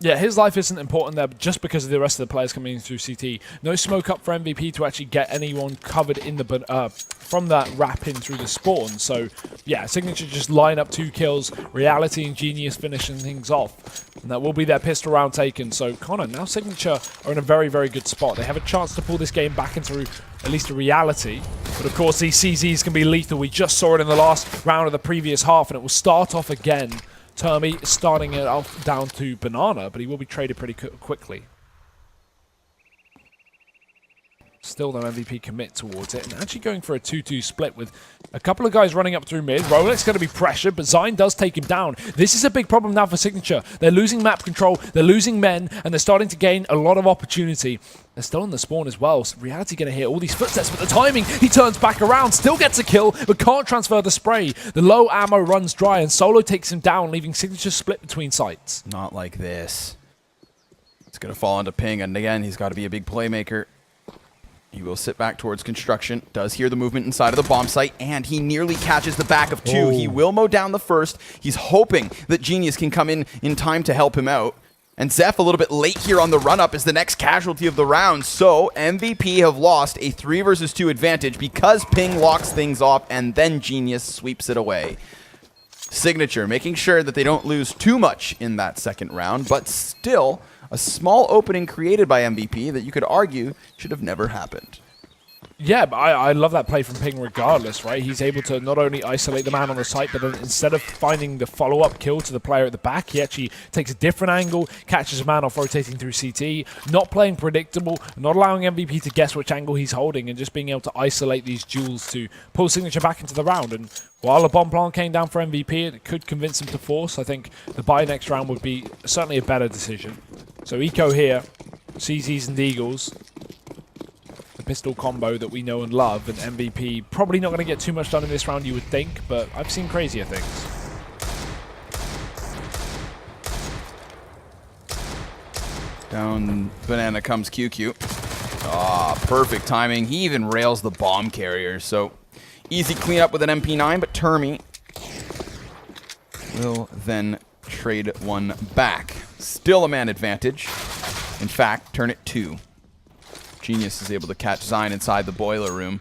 Yeah, his life isn't important there just because of the rest of the players coming in through CT. No smoke up for MVP to actually get anyone covered in the from that wrap in through the spawn. So, yeah, Signature just line up 2 kills, Reality and Genius finishing things off. And that will be their pistol round taken. So, Connor, now Signature are in a very, very good spot. They have a chance to pull this game back into at least a reality. But, of course, these CZs can be lethal. We just saw it in the last round of the previous half, and it will start off again. Termi starting it off down to Banana, but he will be traded pretty quickly. Still no MVP commit towards it, and actually going for a 2-2 split with a couple of guys running up through mid. Rolex going to be pressured, but Xigne does take him down. This is a big problem now for Signature. They're losing map control, they're losing men, and they're starting to gain a lot of opportunity. They're still in the spawn as well. So Reality going to hear all these footsteps, but the timing, he turns back around, still gets a kill, but can't transfer the spray. The low ammo runs dry, and Solo takes him down, leaving Signature split between sites. Not like this. It's going to fall into Ping, and again, he's got to be a big playmaker. He will sit back towards construction, does hear the movement inside of the bomb site, and he nearly catches the back of 2. Oh. He will mow down the first. He's hoping that Genius can come in time to help him out. And zeff, a little bit late here on the run-up, is the next casualty of the round. So MVP have lost a 3 versus 2 advantage because Ping locks things off, and then Genius sweeps it away. Signature making sure that they don't lose too much in that second round, but still a small opening created by MVP that you could argue should have never happened. Yeah, but I love that play from Ping regardless, right? He's able to not only isolate the man on the site, but then instead of finding the follow-up kill to the player at the back, he actually takes a different angle, catches a man off rotating through CT, not playing predictable, not allowing MVP to guess which angle he's holding, and just being able to isolate these duels to pull Signature back into the round. And while the bomb plant came down for MVP, it could convince him to force. I think the buy next round would be certainly a better decision. So Eco here, CZs and Eagles. The pistol combo that we know and love, and MVP probably not going to get too much done in this round, you would think, but I've seen crazier things. Down Banana comes QQ. Ah, perfect timing. He even rails the bomb carrier, so easy cleanup with an MP9, but termi will then trade one back. Still a man advantage. In fact, turn it 2. Genius is able to catch Xigne inside the boiler room.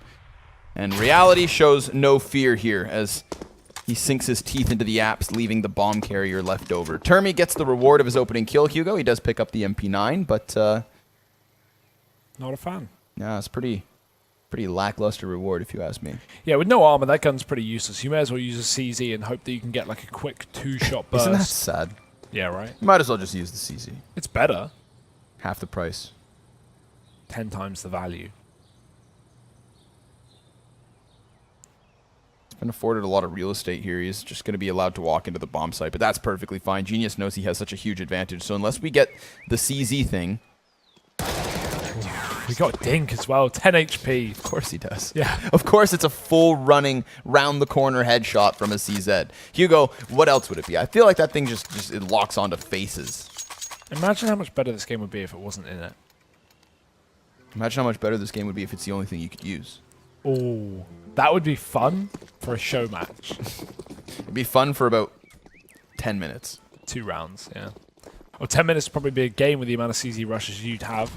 And Reality shows no fear here as he sinks his teeth into the apps, leaving the bomb carrier left over. Termi gets the reward of his opening kill, Hugo. He does pick up the MP9, but not a fan. Yeah, it's pretty lackluster reward if you ask me. Yeah, with no armor, that gun's pretty useless. You may as well use a CZ and hope that you can get like a quick 2-shot burst. Isn't that sad? Yeah, right? You might as well just use the CZ. It's better. Half the price. 10 times the value. He's been afforded a lot of real estate here. He's just going to be allowed to walk into the bomb site, but that's perfectly fine. Genius knows he has such a huge advantage, so unless we get the CZ thing... We got Dink as well, 10 HP. Of course he does. Yeah. Of course it's a full running, round-the-corner headshot from a CZ. Hugo, what else would it be? I feel like that thing just it locks onto faces. Imagine how much better this game would be if it wasn't in it. Imagine how much better this game would be if it's the only thing you could use. Oh, that would be fun for a show match. It'd be fun for about 10 minutes. 2 rounds, yeah. Or 10 minutes would probably be a game with the amount of CZ rushes you'd have.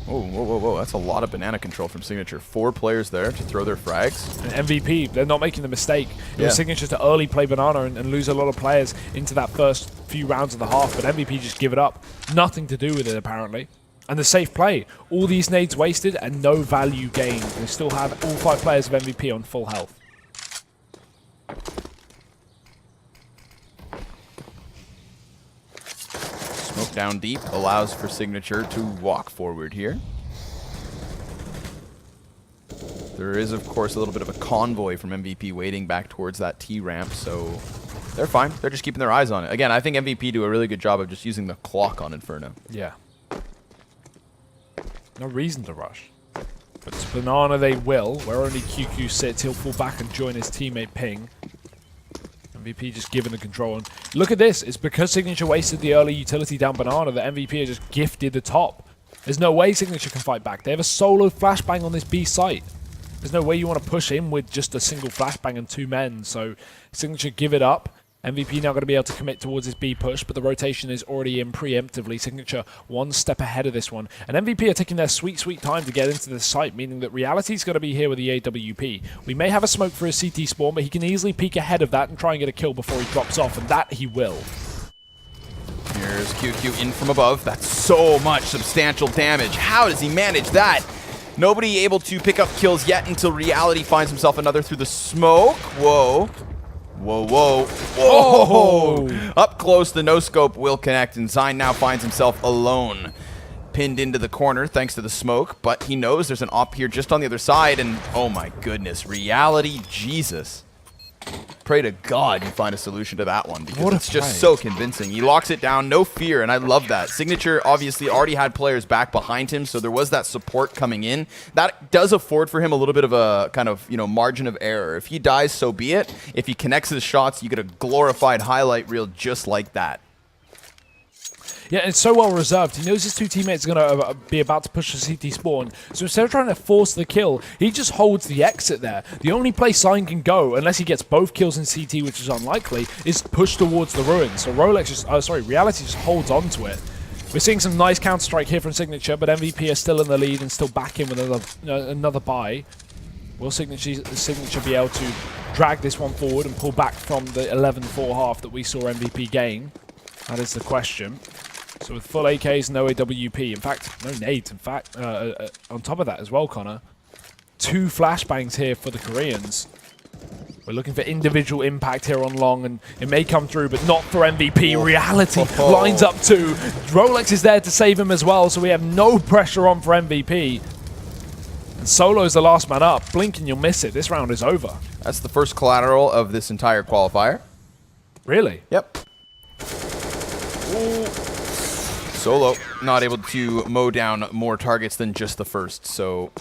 Oh, whoa, whoa, whoa. That's a lot of banana control from Signature. 4 players there to throw their frags. And MVP, they're not making the mistake. It was Signature to early play banana and lose a lot of players into that first few rounds of the half, but MVP just give it up. Nothing to do with it, apparently. And the safe play. All these nades wasted and no value gained. They still have all 5 players of MVP on full health. Smoke down deep allows for Signature to walk forward here. There is, of course, a little bit of a convoy from MVP waiting back towards that T-ramp, so they're fine. They're just keeping their eyes on it. Again, I think MVP do a really good job of just using the clock on Inferno. Yeah. No reason to rush. But to Banana they will. Where only QQ sits, he'll fall back and join his teammate Ping. MVP just given the control. And look at this. It's because Signature wasted the early utility down Banana that MVP has just gifted the top. There's no way Signature can fight back. They have a solo flashbang on this B site. There's no way you want to push in with just a single flashbang and 2 men. So Signature give it up. MVP now going to be able to commit towards his B push, but the rotation is already in preemptively. Signature 1 step ahead of this one. And MVP are taking their sweet, sweet time to get into this site, meaning that Reality is going to be here with the AWP. We may have a smoke for a CT spawn, but he can easily peek ahead of that and try and get a kill before he drops off, and that he will. Here's QQ in from above. That's so much substantial damage. How does he manage that? Nobody able to pick up kills yet until Reality finds himself another through the smoke. Whoa. Whoa, whoa, whoa. Oh. Up close, the no-scope will connect, and Zine now finds himself alone. Pinned into the corner thanks to the smoke, but he knows there's an op here just on the other side, and oh my goodness, Reality, Jesus. Pray to God you find a solution to that one, because it's just so convincing. He locks it down, no fear, and I love that. Signature obviously already had players back behind him, so there was that support coming in. That does afford for him a little bit of a kind of, you know, margin of error. If he dies, so be it. If he connects his shots, you get a glorified highlight reel just like that. Yeah, it's so well reserved. He knows his 2 teammates are going to be about to push the CT spawn. So instead of trying to force the kill, he just holds the exit there. The only place Sign can go, unless he gets both kills in CT, which is unlikely, is push towards the ruins. So Reality just holds on to it. We're seeing some nice counter-strike here from Signature, but MVP is still in the lead and still back in with another buy. Will Signature be able to drag this one forward and pull back from the 11-4 half that we saw MVP gain? That is the question. So with full AKs, no AWP, in fact, no nades, in fact, on top of that as well, Connor. 2 flashbangs here for the Koreans. We're looking for individual impact here on Long, and it may come through, but not for MVP. Reality lines up too. Rolex is there to save him as well, so we have no pressure on for MVP. And Solo's the last man up. Blink and you'll miss it. This round is over. That's the first collateral of this entire qualifier. Really? Yep. Ooh. Solo not able to mow down more targets than just the first. So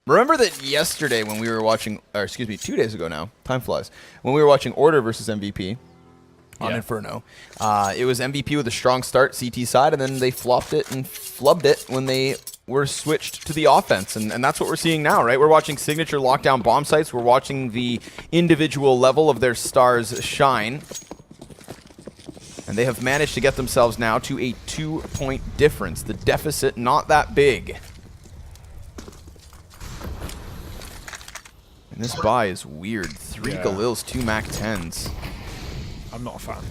remember that yesterday when we were watching, or excuse me, 2 days ago now, time flies, when we were watching Order versus MVP on Inferno, it was MVP with a strong start, CT side, and then they flopped it and flubbed it when they were switched to the offense, and that's what we're seeing now, right? We're watching Signature lock down bomb sites. We're watching the individual level of their stars shine. And they have managed to get themselves now to a 2-point difference. The deficit not that big. And this buy is weird. 3 Galils, 2 Mac 10s. I'm not a fan.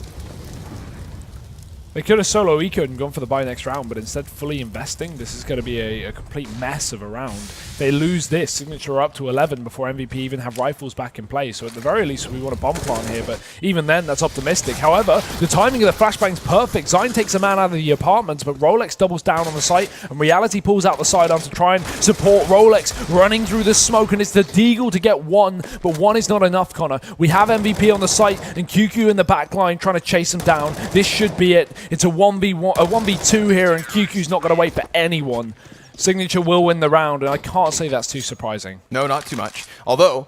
They could have solo eco'd and gone for the buy next round, but instead fully investing, this is going to be a complete mess of a round. They lose this, Signature up to 11 before MVP even have rifles back in play, so at the very least we want a bomb plant here, but even then that's optimistic. However, the timing of the flashbang's perfect. Zine takes a man out of the apartments, but Rolex doubles down on the site, and Reality pulls out the sidearm to try and support Rolex running through the smoke, and it's the Deagle to get 1, but 1 is not enough, Connor. We have MVP on the site, and QQ in the back line trying to chase him down. This should be it. It's a 1v2 here, and QQ's not going to wait for anyone. Signature will win the round, and I can't say that's too surprising. No, not too much. Although,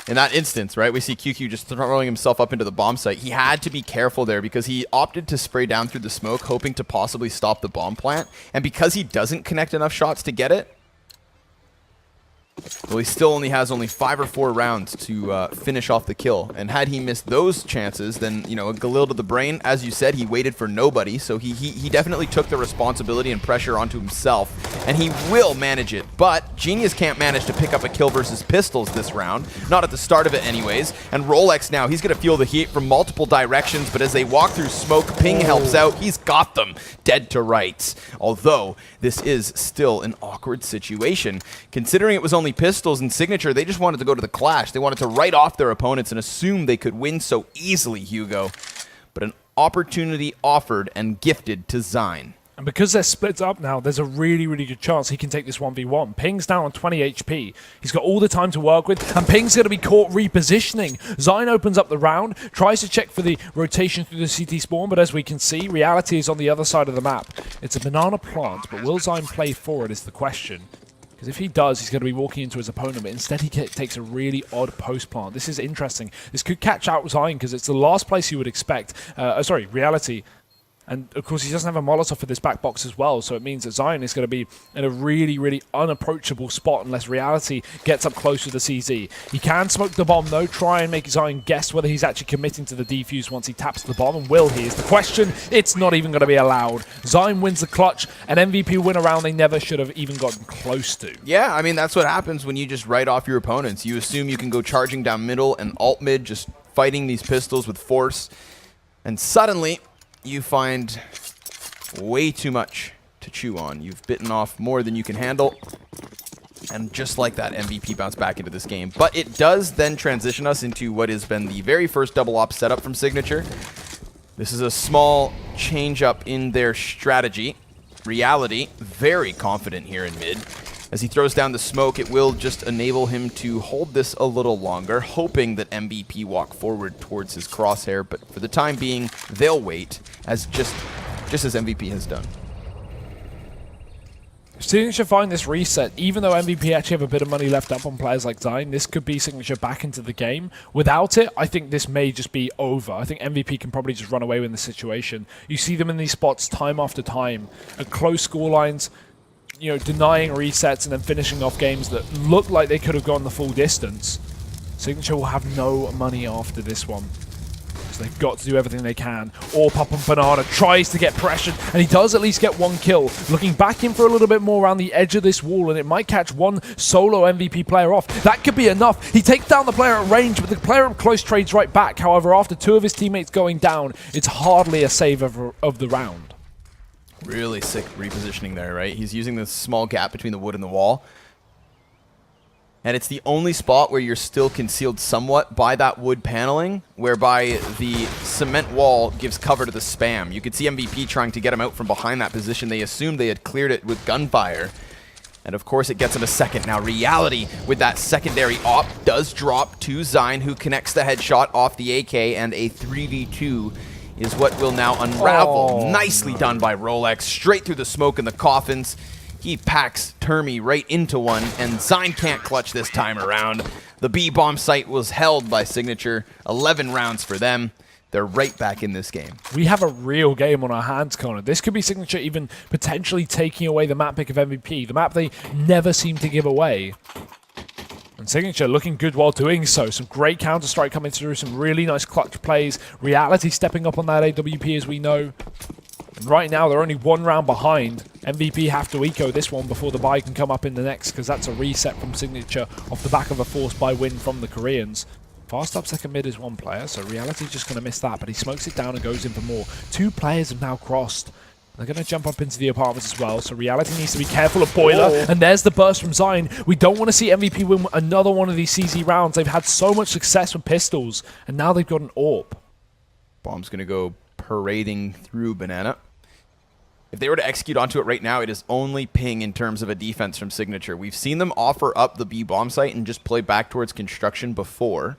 in that instance, right, we see QQ just throwing himself up into the bomb site. He had to be careful there because he opted to spray down through the smoke, hoping to possibly stop the bomb plant. And because he doesn't connect enough shots to get it, well, he still only has 5 or 4 rounds to finish off the kill. And had he missed those chances, then, you know, a Galil to the brain, as you said, he waited for nobody. So he definitely took the responsibility and pressure onto himself. And he will manage it. But Genius can't manage to pick up a kill versus Pistols this round. Not at the start of it anyways. And Rolex now, he's going to feel the heat from multiple directions. But as they walk through smoke, Ping helps out. He's got them dead to rights. Although, this is still an awkward situation. Considering it was only Pistols and Signature, they just wanted to go to the clash. They wanted to write off their opponents and assume they could win so easily, Hugo. But an opportunity offered and gifted to Zine. And because they're split up now, there's a really, really good chance he can take this 1v1. Ping's down on 20 HP. He's got all the time to work with, and Ping's going to be caught repositioning. Zine opens up the round, tries to check for the rotation through the CT spawn, but as we can see, Reality is on the other side of the map. It's a banana plant, but will Zine play for it is the question. Because if he does, he's going to be walking into his opponent, but instead he takes a really odd post plant. This is interesting. This could catch out Zion because it's the last place you would expect. Reality. And, of course, he doesn't have a Molotov for this back box as well, so it means that Zion is going to be in a really, really unapproachable spot unless Reality gets up close with the CZ. He can smoke the bomb, though, try and make Zion guess whether he's actually committing to the defuse once he taps the bomb, and will he? Is the question. It's not even going to be allowed. Zion wins the clutch, an MVP win around they never should have even gotten close to. Yeah, I mean, that's what happens when you just write off your opponents. You assume you can go charging down middle and alt mid, just fighting these pistols with force, and suddenly you find way too much to chew on. You've bitten off more than you can handle. And just like that, MVP bounced back into this game. But it does then transition us into what has been the very first double op setup from Signature. This is a small change up in their strategy. Reality, very confident here in mid. As he throws down the smoke, it will just enable him to hold this a little longer, hoping that MVP walk forward towards his crosshair. But for the time being, they'll wait, as just as MVP has done. Signature find this reset, even though MVP actually have a bit of money left up on players like Zion, this could be Signature back into the game. Without it, I think this may just be over. I think MVP can probably just run away with the situation. You see them in these spots time after time, at close scorelines, you know, denying resets and then finishing off games that look like they could have gone the full distance. Signature will have no money after this one. So they've got to do everything they can. Or Papa Banana tries to get pressured, and he does at least get one kill. Looking back in for a little bit more around the edge of this wall, and it might catch one solo MVP player off. That could be enough. He takes down the player at range, but the player up close trades right back. However, after two of his teammates going down, it's hardly a save of the round. Really sick repositioning there, right? He's using this small gap between the wood and the wall. And it's the only spot where you're still concealed somewhat by that wood paneling, whereby the cement wall gives cover to the spam. You could see MVP trying to get him out from behind that position. They assumed they had cleared it with gunfire. And of course it gets him a second. Now Reality with that secondary op does drop to Zion, who connects the headshot off the AK, and a 3v2 is what will now unravel. Oh, nicely done by Rolex, straight through the smoke and the coffins. He packs Termi right into one, and Zion can't clutch this time around. The B-bomb site was held by Signature, 11 rounds for them. They're right back in this game. We have a real game on our hands, Connor. This could be Signature even potentially taking away the map pick of MVP, the map they never seem to give away. And Signature looking good while doing so. Some great Counter-Strike coming through, some really nice clutch plays. Reality stepping up on that AWP, as we know. And right now, they're only one round behind. MVP have to eco this one before the buy can come up in the next, because that's a reset from Signature off the back of a forced buy win from the Koreans. Fast up second mid is one player, so Reality's just going to miss that, but he smokes it down and goes in for more. Two players have now crossed. They're going to jump up into the apartments as well, so Reality needs to be careful of Boiler. And there's the burst from Zion. We don't want to see MVP win another one of these CZ rounds. They've had so much success with pistols, and now they've got an AWP. Bomb's going to go parading through Banana. If they were to execute onto it right now, it is only ping in terms of a defense from Signature. We've seen them offer up the B bomb site and just play back towards construction before.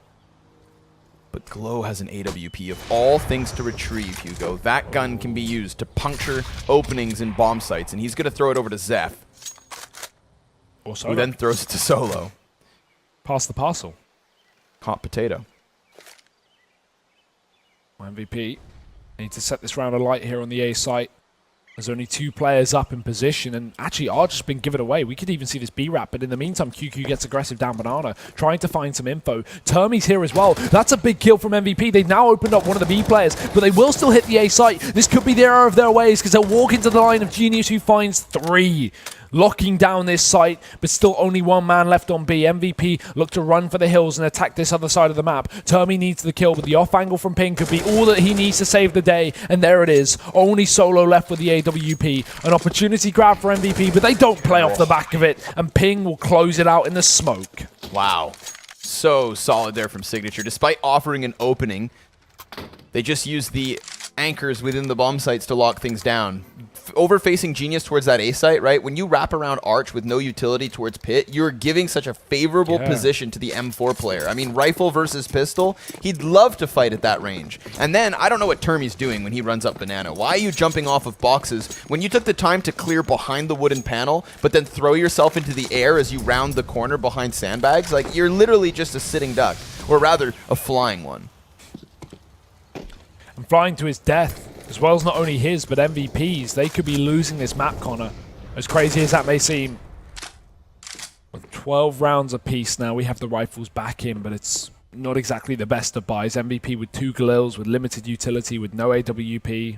But Glow has an AWP of all things to retrieve, Hugo. That gun can be used to puncture openings in bomb sites, and he's going to throw it over to zeff, who then throws it to Solo. Pass the parcel. Hot potato. MVP need to set this round alight here on the A site. There's only two players up in position, and actually are just been given away. We could even see this B-Rap, but in the meantime, QQ gets aggressive down Banana, trying to find some info. Termi's here as well. That's a big kill from MVP. They've now opened up one of the B players, but they will still hit the A site. This could be the error of their ways, because they'll walk into the line of Genius, who finds three. Locking down this site, but still only one man left on B. MVP look to run for the hills and attack this other side of the map. Termi needs the kill, but the off angle from Ping could be all that he needs to save the day. And there it is. Only Solo left with the AWP. An opportunity grab for MVP, but they don't play off the back of it. And Ping will close it out in the smoke. Wow. So solid there from Signature. Despite offering an opening, they just use the anchors within the bomb sites to lock things down. over-facing Genius towards that A site, right? When you wrap around Arch with no utility towards Pit, you're giving such a favorable position to the M4 player. I mean, rifle versus pistol, he'd love to fight at that range. And then, I don't know what Termi's doing when he runs up Banana. Why are you jumping off of boxes when you took the time to clear behind the wooden panel, but then throw yourself into the air as you round the corner behind sandbags? Like, you're literally just a sitting duck, or rather, a flying one. And flying to his death, as well as not only his, but MVP's. They could be losing this map, Connor. As crazy as that may seem. With 12 rounds apiece now, we have the rifles back in, but it's not exactly the best of buys. MVP with 2 Galils, with limited utility, with no AWP.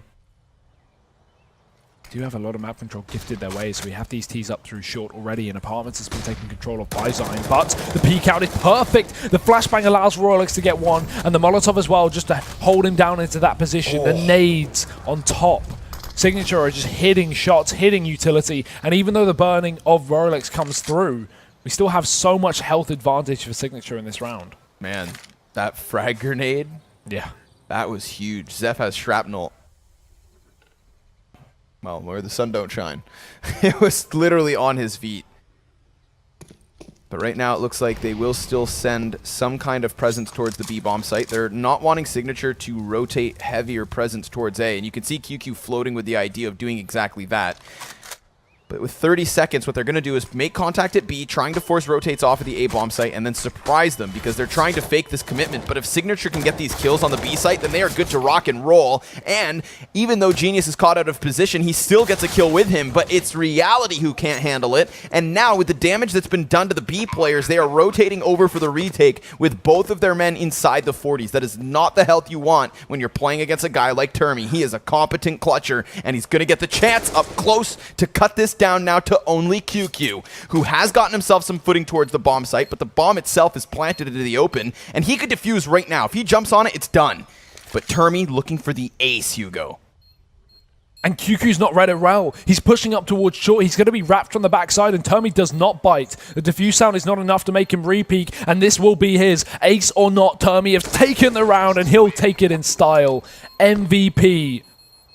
Do have a lot of map control gifted their way, so we have these tees up through short already, and Apartments has been taken control of by Zyne, but the peek out is perfect. The flashbang allows Royalex to get one, and the Molotov as well, just to hold him down into that position. The nades on top. Signature are just hitting shots, hitting utility, and even though the burning of Royalex comes through, we still have so much health advantage for Signature in this round. Man, that frag grenade, yeah, that was huge. Zeff has shrapnel. Well, where the sun don't shine. It was literally on his feet. But right now it looks like they will still send some kind of presence towards the B-bomb site. They're not wanting Signature to rotate heavier presence towards A, and you can see QQ floating with the idea of doing exactly that. But with 30 seconds, what they're going to do is make contact at B, trying to force rotates off of the A-bomb site, and then surprise them because they're trying to fake this commitment. But if Signature can get these kills on the B site, then they are good to rock and roll. And even though Genius is caught out of position, he still gets a kill with him, but it's Reality who can't handle it. And now, with the damage that's been done to the B players, they are rotating over for the retake with both of their men inside the 40s. That is not the health you want when you're playing against a guy like Termi. He is a competent clutcher, and he's going to get the chance up close to cut this down now to only QQ, who has gotten himself some footing towards the bomb site, but the bomb itself is planted into the open, and he could defuse right now. If he jumps on it, it's done. But Termi looking for the ace, Hugo. And QQ's not read it well. He's pushing up towards short. He's going to be wrapped from the backside, and Termi does not bite. The diffuse sound is not enough to make him re-peek, and this will be his. Ace or not, Termi has taken the round, and he'll take it in style. MVP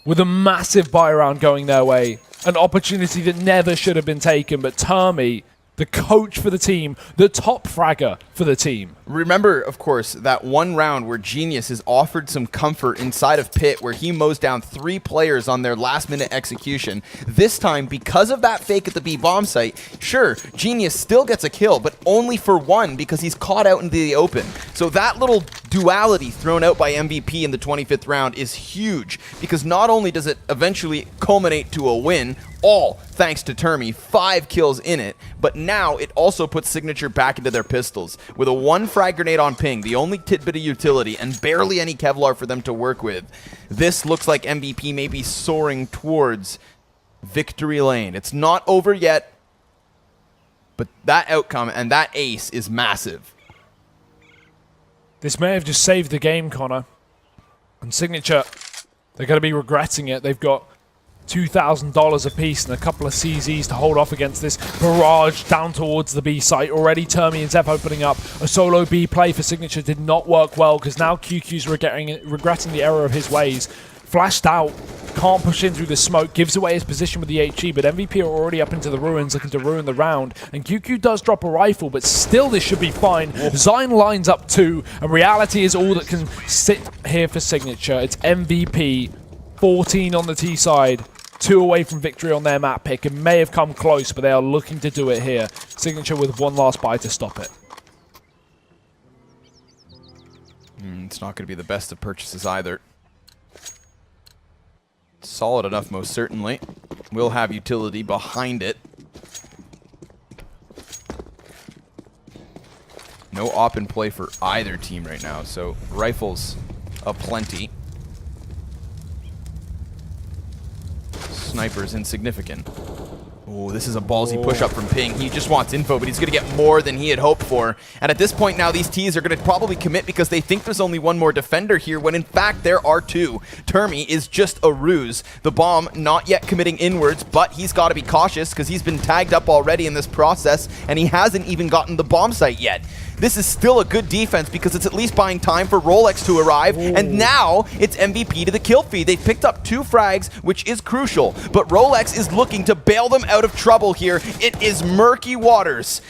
with a massive buy round going their way. An opportunity that never should have been taken, but Termi, the coach for the team, the top fragger for the team. Remember, of course, that one round where Genius is offered some comfort inside of Pit, where he mows down 3 players on their last-minute execution. This time, because of that fake at the B-bomb site, sure, Genius still gets a kill, but only for 1 because he's caught out into the open. So that little duality thrown out by MVP in the 25th round is huge, because not only does it eventually culminate to a win, all thanks to Termi, 5 kills in it, but now it also puts Signature back into their pistols. With a 1 frag grenade on ping, the only tidbit of utility, and barely any Kevlar for them to work with, this looks like MVP may be soaring towards victory lane. It's not over yet, but that outcome and that ace is massive. This may have just saved the game, Connor. And Signature, they're going to be regretting it. They've got $2,000 apiece and a couple of CZs to hold off against this barrage down towards the B site. Already Termi and zeff opening up. A solo B play for Signature did not work well because now QQ's regretting the error of his ways. Flashed out, can't push in through the smoke, gives away his position with the HE, but MVP are already up into the ruins looking to ruin the round. And QQ does drop a rifle, but still this should be fine. Zyne lines up 2, and Reality is all that can sit here for Signature. It's MVP, 14 on the T side. 2 away from victory on their map pick. It may have come close, but they are looking to do it here. Signature with 1 last buy to stop it. It's not going to be the best of purchases either. Solid enough, most certainly. Will have utility behind it. No op in play for either team right now, so rifles aplenty. Sniper's insignificant. Oh, this is a ballsy push-up from Ping. He just wants info, but he's going to get more than he had hoped for. And at this point now, these Ts are going to probably commit because they think there's only 1 more defender here, when in fact there are 2. Termi is just a ruse. The bomb not yet committing inwards, but he's got to be cautious because he's been tagged up already in this process, and he hasn't even gotten the bomb site yet. this is still a good defense because it's at least buying time for Rolex to arrive. Ooh. And now it's MVP to the kill feed. They've picked up 2 frags, which is crucial. But Rolex is looking to bail them out of trouble here. It is murky waters.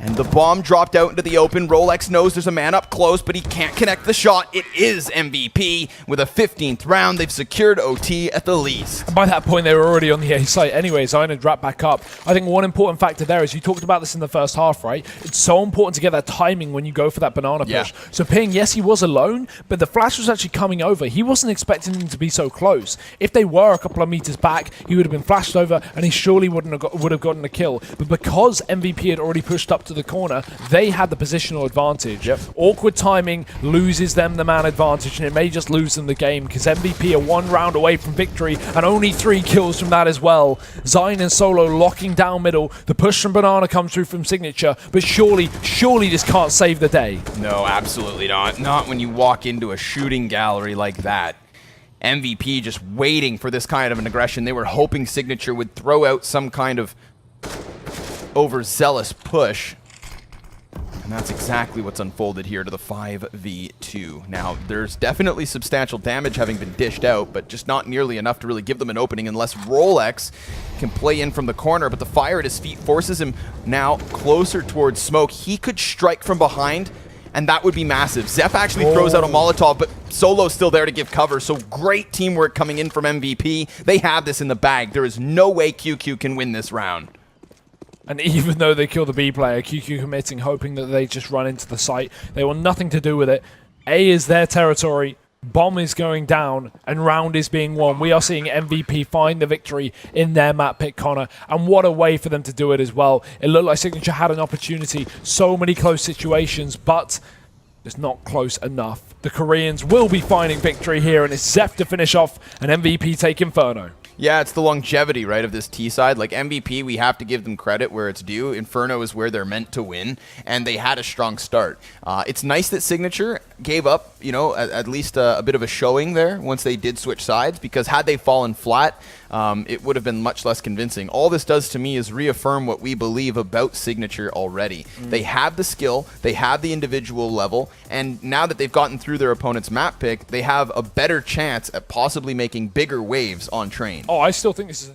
And the bomb dropped out into the open. Rolex knows there's a man up close, but he can't connect the shot. It is MVP. With a 15th round, they've secured OT at the least. And by that point, they were already on the A site anyway, so I'm going to drop back up. I think one important factor there is you talked about this in the first half, right? It's so important to get that timing when you go for that banana push. So Ping, yes, he was alone, but the flash was actually coming over. He wasn't expecting him to be so close. If they were a couple of meters back, he would have been flashed over, and he surely would have gotten a kill. But because MVP had already pushed up to the corner, they had the positional advantage. Awkward timing loses them the man advantage, and it may just lose them the game because MVP are 1 round away from victory and only 3 kills from that as well. Xigne and Solo locking down middle. The push from Banana comes through from Signature, but surely this can't save the day. No, absolutely not. Not when you walk into a shooting gallery like that. MVP just waiting for this kind of an aggression. They were hoping Signature would throw out some kind of overzealous push. And that's exactly what's unfolded here to the 5v2. Now, there's definitely substantial damage having been dished out, but just not nearly enough to really give them an opening unless Rolex can play in from the corner. But the fire at his feet forces him now closer towards smoke. He could strike from behind, and that would be massive. zeff actually throws out a Molotov, but Solo's still there to give cover. So great teamwork coming in from MVP. They have this in the bag. There is no way QQ can win this round. And even though they kill the B player, QQ committing, hoping that they just run into the site. They want nothing to do with it. A is their territory. Bomb is going down, and round is being won. We are seeing MVP find the victory in their map pick, Connor. And what a way for them to do it as well. It looked like Signature had an opportunity. So many close situations, but it's not close enough. The Koreans will be finding victory here, and it's zeff to finish off, and MVP take Inferno. Yeah, it's the longevity, right, of this T side. Like MVP, we have to give them credit where it's due. Inferno is where they're meant to win, and they had a strong start. It's nice that Signature gave up, you know, at least a bit of a showing there once they did switch sides, because had they fallen flat, it would have been much less convincing. All this does to me is reaffirm what we believe about Signature already. They have the skill, they have the individual level, and now that they've gotten through their opponent's map pick, they have a better chance at possibly making bigger waves on train. Oh, I still think this is